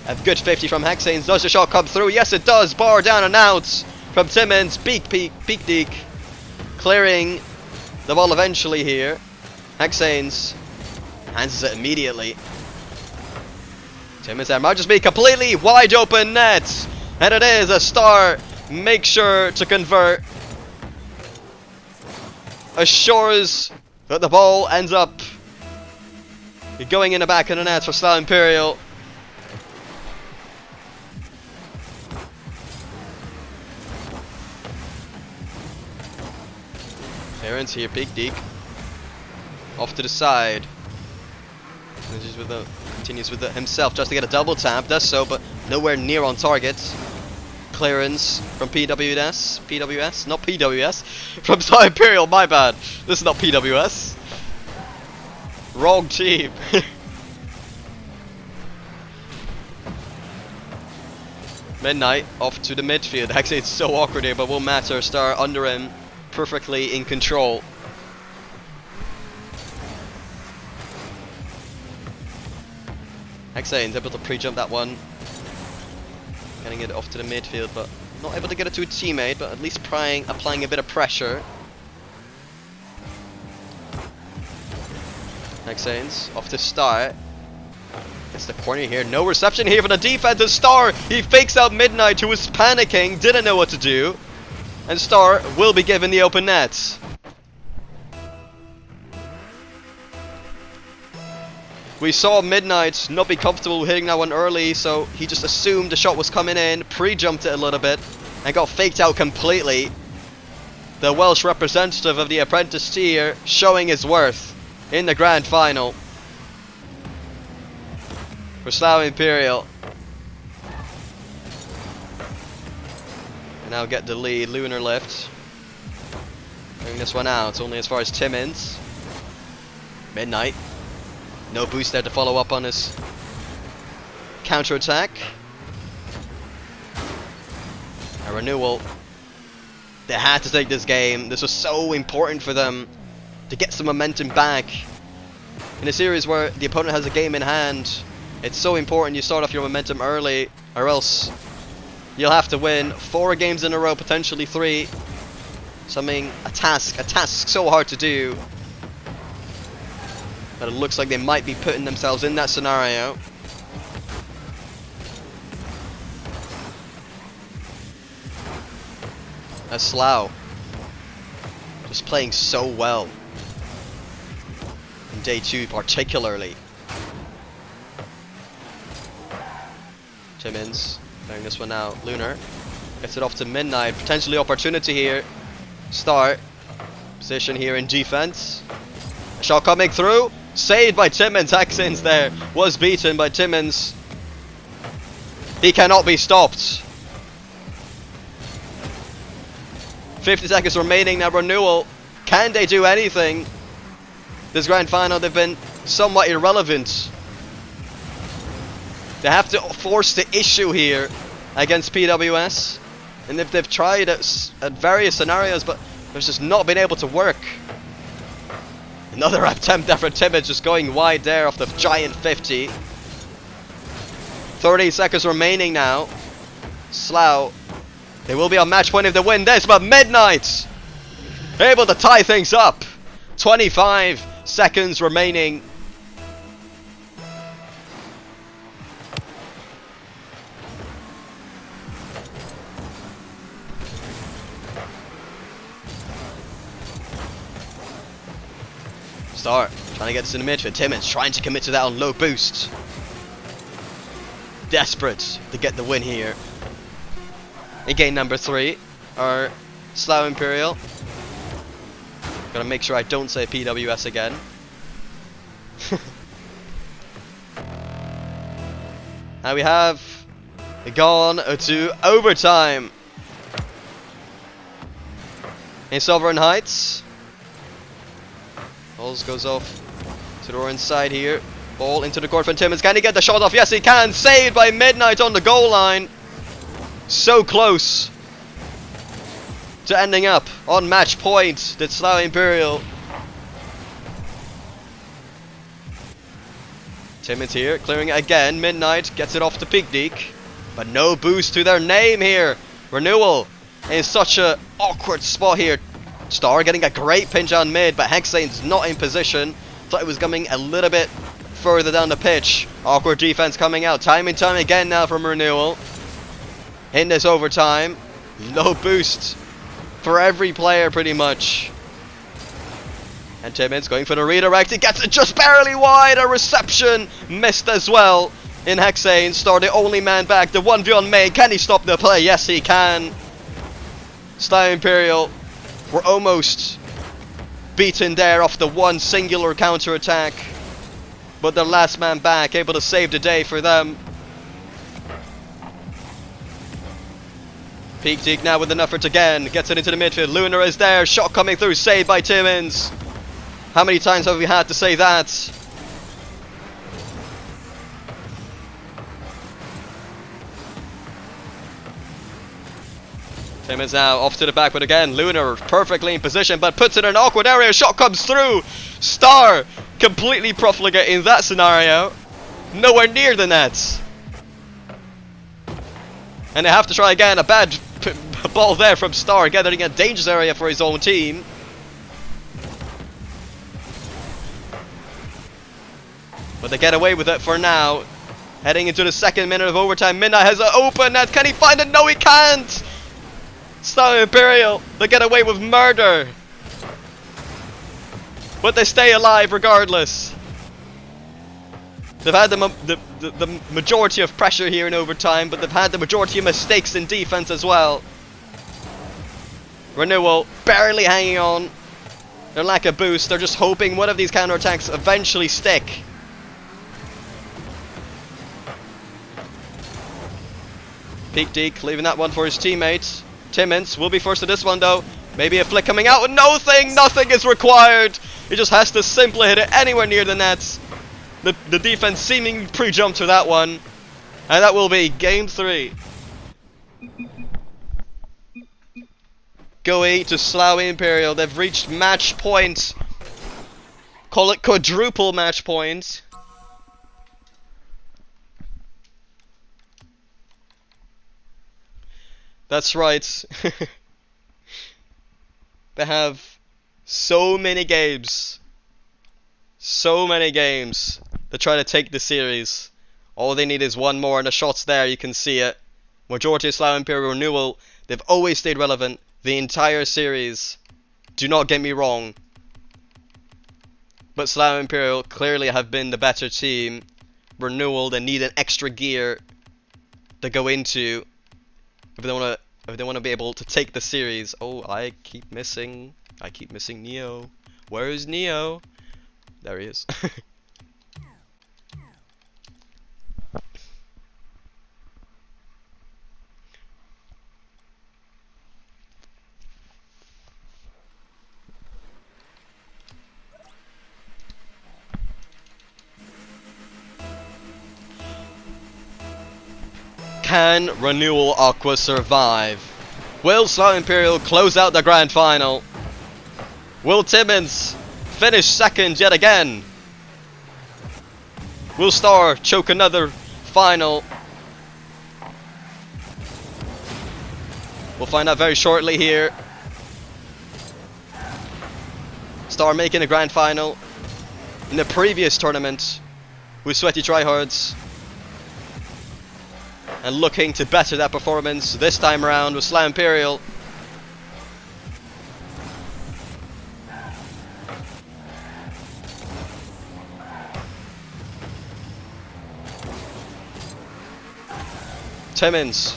A good 50 from Hexanes. Does the shot come through? Yes, it does. Bar down and out from Timmins. Peak deek. Clearing the ball eventually here. Hexanes hands it immediately. Timmins there might just be completely wide open net. And it is a star. Make sure to convert. Assures that the ball ends up going in the back of the net for Slough Imperial. Clearance here, Peak Deek. Off to the side. Continues with it himself just to get a double tap. Does so, but nowhere near on target. Clearance from PWS, not PWS, from Slough Imperial, my bad. This is not PWS. Wrong team. Midnight off to the midfield. Actually, it's so awkward here, but won't matter. Star under him, perfectly in control. Hexane's able to pre-jump that one. Getting it off to the midfield, but not able to get it to a teammate, but at least applying a bit of pressure. Hexanes off to Star. Gets the corner here. No reception here for the defense. And Star, he fakes out Midnight, who was panicking, didn't know what to do. And Star will be given the open net. We saw Midnight not be comfortable hitting that one early, so he just assumed the shot was coming in, pre-jumped it a little bit, and got faked out completely. The Welsh representative of the Apprentice tier showing his worth in the grand final for Slough Imperial. And now get the lead. Lunar lift. Bring this one out, only as far as Timmins. Midnight. No boost there to follow up on his counter-attack. A renewal. They had to take this game. This was so important for them to get some momentum back. In a series where the opponent has a game in hand, it's so important you start off your momentum early, or else you'll have to win 4 games in a row, potentially 3. A task so hard to do. But it looks like they might be putting themselves in that scenario. As Slough just playing so well in day 2 particularly. Timmins clearing this one out. Lunar gets it off to Midnight. Potentially opportunity here. Start position here in defense. A shot coming through. Saved by Timmins. Hexanes there was beaten by Timmins. He cannot be stopped. 50 seconds remaining now. Renewal. Can they do anything? This grand final, they've been somewhat irrelevant. They have to force the issue here against PWS. And if they've tried at various scenarios, but it's just not been able to work. Another attempt there for Timmins, just going wide there off the giant 50. 30 seconds remaining now. Slough, they will be on match point if they win this, but Midnight able to tie things up. 25 seconds remaining. Start trying to get this in the midfield. Timmins trying to commit to that on low boost. Desperate to get the win here. In game number 3, our Slough Imperial. Gotta make sure I don't say PWS again. Now we have gone to overtime in Sovereign Heights. Balls goes off to the orange side here. Ball into the court from Timmins. Can he get the shot off? Yes, he can. Saved by Midnight on the goal line. So close to ending up on match point. Did Slough Imperial Timmins here, clearing it again. Midnight gets it off to Peak Deek. But no boost to their name here. Renewal in such a awkward spot here. Star getting a great pinch on mid, but Hexane's not in position. Thought it was coming a little bit further down the pitch. Awkward defense coming out time and time again now from Renewal. In this overtime. No boost for every player pretty much. And Timmins going for the redirect. He gets it just barely wide. A reception missed as well in Hexane. Star the only man back. The 1v on May. Can he stop the play? Yes, he can. Sly Imperial were almost beaten there off the one singular counter attack. But the last man back able to save the day for them. Peak Deek now with an effort again. Gets it into the midfield. Lunar is there. Shot coming through. Saved by Timmins. How many times have we had to say that? Timmins now off to the back, but again, Lunar perfectly in position, but puts it in an awkward area. Shot comes through. Star completely profligate in that scenario. Nowhere near the net. And they have to try again. A bad ball there from Star, gathering a dangerous area for his own team. But they get away with it for now. Heading into the second minute of overtime. Midnight has an open net. Can he find it? No, he can't. Star Imperial, they get away with murder. But they stay alive regardless. They've had the majority of pressure here in overtime, but they've had the majority of mistakes in defense as well. Renewal barely hanging on. Their lack of boost, they're just hoping one of these counterattacks eventually stick. Peak Deek leaving that one for his teammates. Timmins will be first to this one though. Maybe a flick coming out. Nothing is required. He just has to simply hit it anywhere near the nets. The defense seemingly pre-jumped to that one. And that will be game 3. Goey to Slough Imperial. They've reached match point. Call it quadruple match point. That's right. They have so many games. So many games to try to take the series. All they need is one more, and the shot's there, you can see it. Majority of Slough Imperial Renewal, they've always stayed relevant the entire series. Do not get me wrong. But Slough Imperial clearly have been the better team. Renewal, they need an extra gear to go into if they want to be able to take the series. Oh, I keep missing Neo. Where is Neo? There he is. Can Renewal Aqua survive? Will Slough Imperial close out the grand final? Will Timmins finish second yet again? Will Star choke another final? We'll find out very shortly here. Star making a grand final in the previous tournament with Sweaty Tryhards. And looking to better that performance this time around with Slough Imperial. Timmins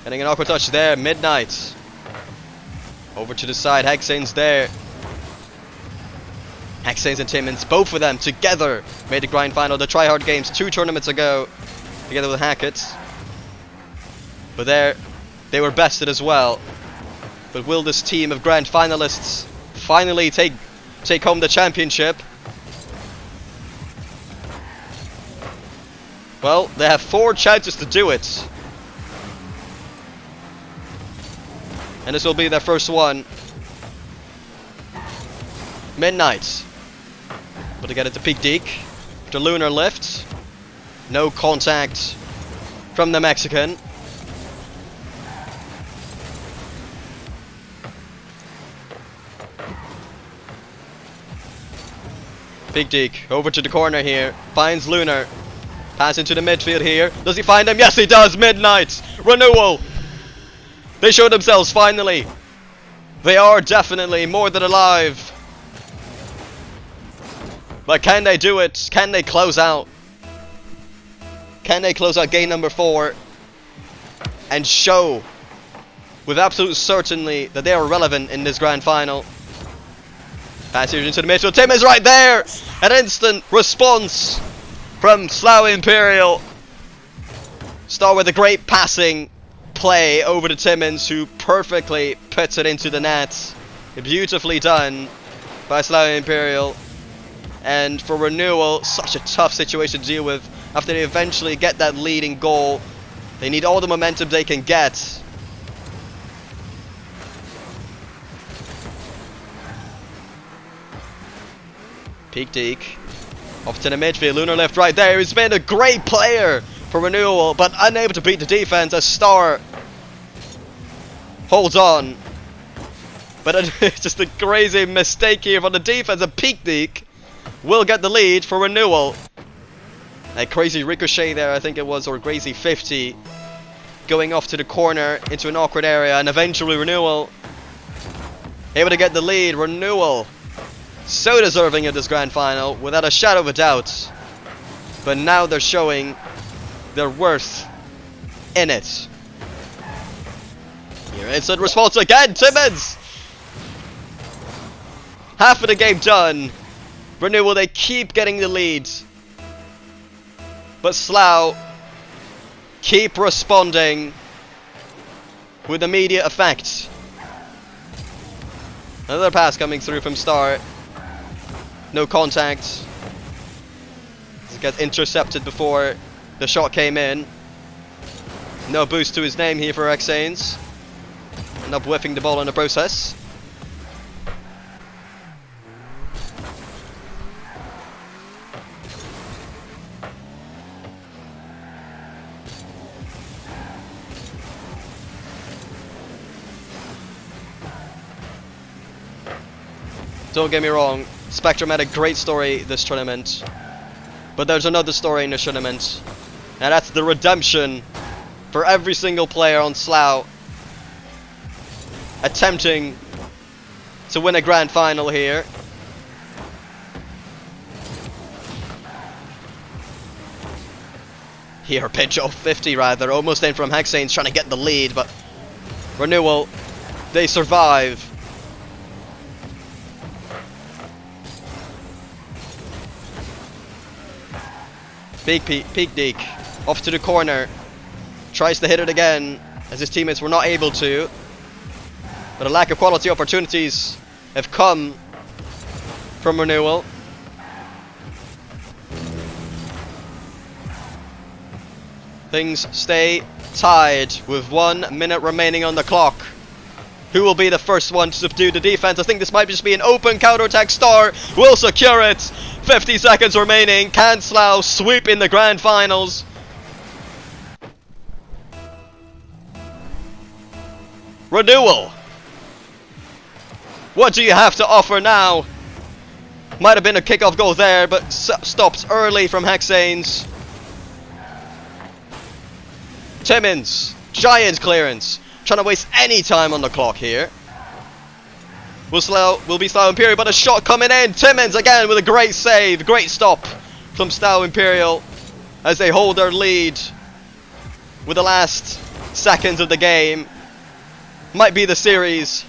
getting an awkward touch there. Midnight over to the side. Hexane's there. Hexane's and Timmins, both of them together made the grand final. The Tryhard Games 2 tournaments ago, together with Hackett. But there, they were bested as well. But will this team of grand finalists finally take home the championship? Well, they have 4 chances to do it. And this will be their first one. Midnight. But to get it to Peak Deek. after lunar lift. No contact from the Mexican. Big Deke over to the corner here. Finds Lunar. Pass into the midfield here. Does he find him? Yes, he does. Midnight. Renewal. They show themselves finally. They are definitely more than alive. But can they do it? Can they close out? Can they close out game number 4 and show with absolute certainty that they are relevant in this grand final? Pass here into the midfield. Tim is right there. An instant response from Slough Imperial. Start with a great passing play over to Timmins, who perfectly puts it into the net. Beautifully done by Slough Imperial. And for Renewal, such a tough situation to deal with after they eventually get that leading goal. They need all the momentum they can get. Peak Deke off to the midfield. Lunar left right there. He's been a great player for Renewal, but unable to beat the defense as Star holds on. But it's just a crazy mistake here from the defense. And Peak Deke will get the lead for Renewal. A crazy ricochet there, I think it was, or crazy 50 going off to the corner into an awkward area, and eventually Renewal able to get the lead. Renewal so deserving of this grand final, without a shadow of a doubt. But now they're showing their worth in it. Here, instant response again, Timmins! Half of the game done. Renewal, they keep getting the lead. But Slough keep responding with immediate effect. Another pass coming through from Star. No contact. He gets intercepted before the shot came in. No boost to his name here for Xanes. End up whiffing the ball in the process. Don't get me wrong, Spectrum had a great story this tournament, but there's another story in this tournament, and that's the redemption for every single player on Slough attempting to win a grand final here. Here, pinch off 50 rather, almost in from Hexanes trying to get the lead, but Renewal, they survive. Peak Deke off to the corner, tries to hit it again as his teammates were not able to, but a lack of quality opportunities have come from Renewal. Things stay tied with 1 minute remaining on the clock. Who will be the first one to subdue the defense? I think this might just be an open counterattack. Star will secure it. 50 seconds remaining. Can Slough sweep in the grand finals? Renewal, what do you have to offer now? Might have been a kickoff goal there, but stopped early from Hexanes. Timmins, giant clearance. Trying to waste any time on the clock here. Will be Slough Imperial, but a shot coming in. Timmins again with a great save. Great stop from Slough Imperial as they hold their lead with the last seconds of the game. Might be the series.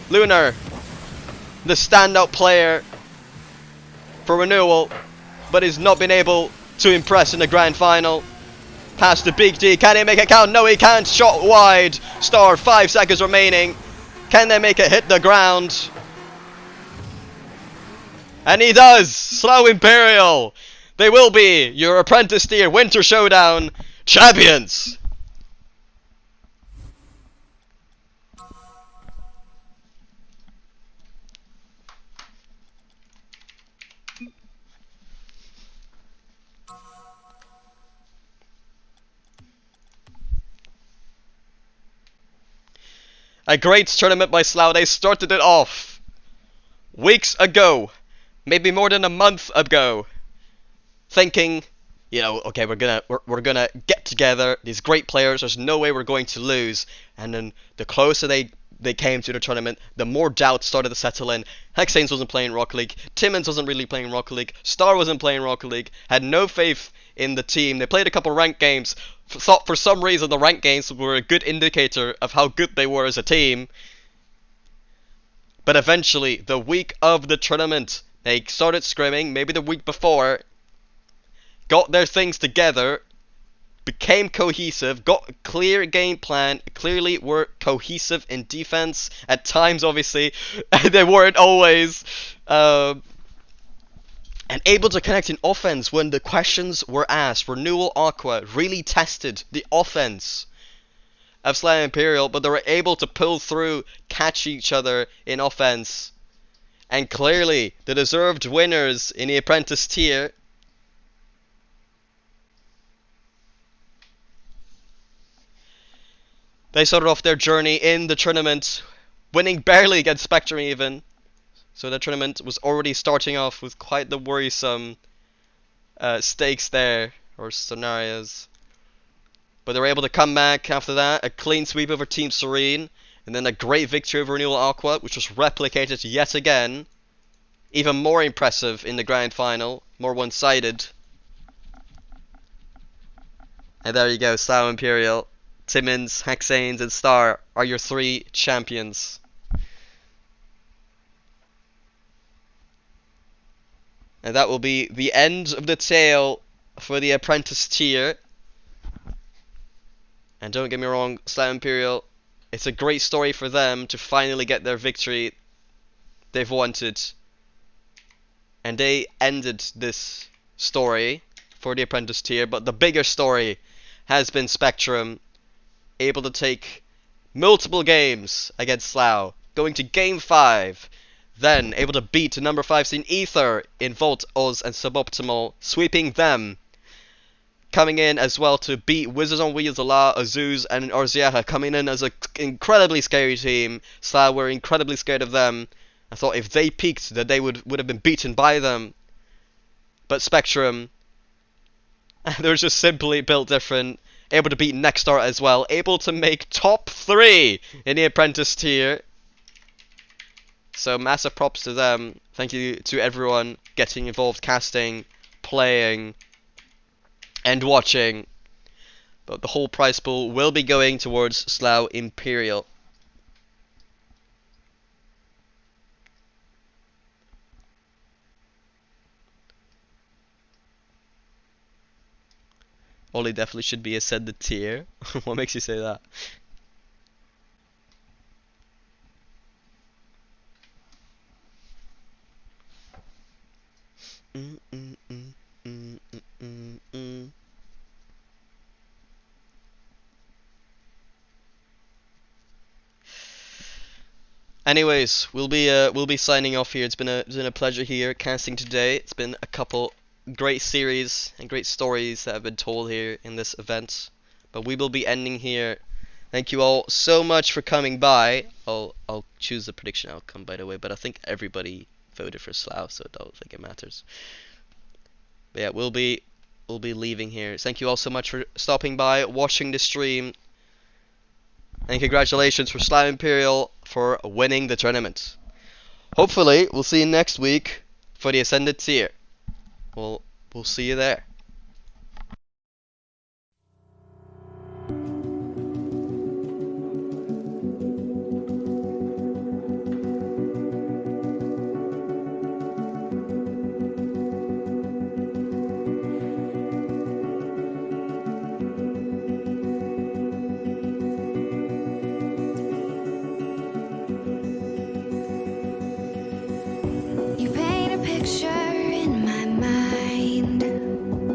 Lunar, the standout player for Renewal, but has not been able to impress in the grand final. Pass to Big D. Can he make it count? No, he can't. Shot wide. Star, 5 seconds remaining. Can they make it hit the ground? And he does. Slough Imperial, they will be your Apprentice tier Winter Showdown champions. A great tournament by Slough. They started it off weeks ago, maybe more than a month ago, thinking, you know, okay, we're gonna get together. These great players. There's no way we're going to lose. And then the closer they came to the tournament, the more doubt started to settle in. Hexanes wasn't playing Rocket League. Timmins wasn't really playing Rocket League. Star wasn't playing Rocket League. Had no faith in the team. They played a couple ranked games. Thought for some reason the ranked games were a good indicator of how good they were as a team. But eventually, the week of the tournament, they started scrimming. Maybe the week before, got their things together, became cohesive, got a clear game plan, clearly were cohesive in defense. At times, obviously, they weren't always. And able to connect in offense when the questions were asked. Renewal Aqua really tested the offense of Slough Imperial, but they were able to pull through, catch each other in offense. And clearly, the deserved winners in the Apprentice tier. They started off their journey in the tournament, winning barely against Spectrum even. So the tournament was already starting off with quite the worrisome stakes there, or scenarios. But they were able to come back after that, a clean sweep over Team Serene, and then a great victory over Renewal Aqua, which was replicated yet again. Even more impressive in the grand final, more one-sided. And there you go, Slough Imperial, Timmins, Hexanes, and Star are your 3 champions. And that will be the end of the tale for the Apprentice tier. And don't get me wrong, Slough Imperial, it's a great story for them to finally get their victory they've wanted. And they ended this story for the Apprentice tier, but the bigger story has been Spectrum, able to take multiple games against Slough, going to Game 5, then able to beat the number 5 seed Ether in Volt, Oz, and Suboptimal, sweeping them. Coming in as well to beat Wizards on Wheels, Allah, Azuz, and Orzieha, coming in as an incredibly scary team. Slough were incredibly scared of them. I thought if they peaked that they would have been beaten by them. But Spectrum, they're just simply built different. Able to beat Nexstar as well. Able to make top 3 in the Apprentice tier. So massive props to them. Thank you to everyone getting involved, casting, playing, and watching. But the whole prize pool will be going towards Slough Imperial. Oli definitely should be ascended tier. What makes you say that? Anyways, we'll be signing off here. It's been a pleasure here casting today. It's been a couple great series and great stories that have been told here in this event. But we will be ending here. Thank you all so much for coming by. I'll choose the prediction outcome, by the way, but I think everybody voted for Slough, so I don't think it matters. But yeah, we'll be leaving here. Thank you all so much for stopping by, watching the stream, and congratulations for Slough Imperial for winning the tournament. Hopefully, we'll see you next week for the Ascended tier. We'll see you there. You paint a picture in my mind.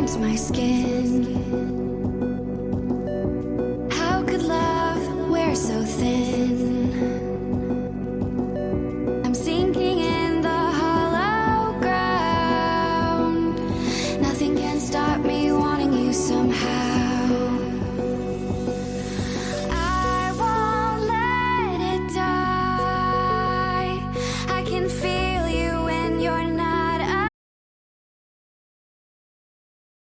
burns my skin.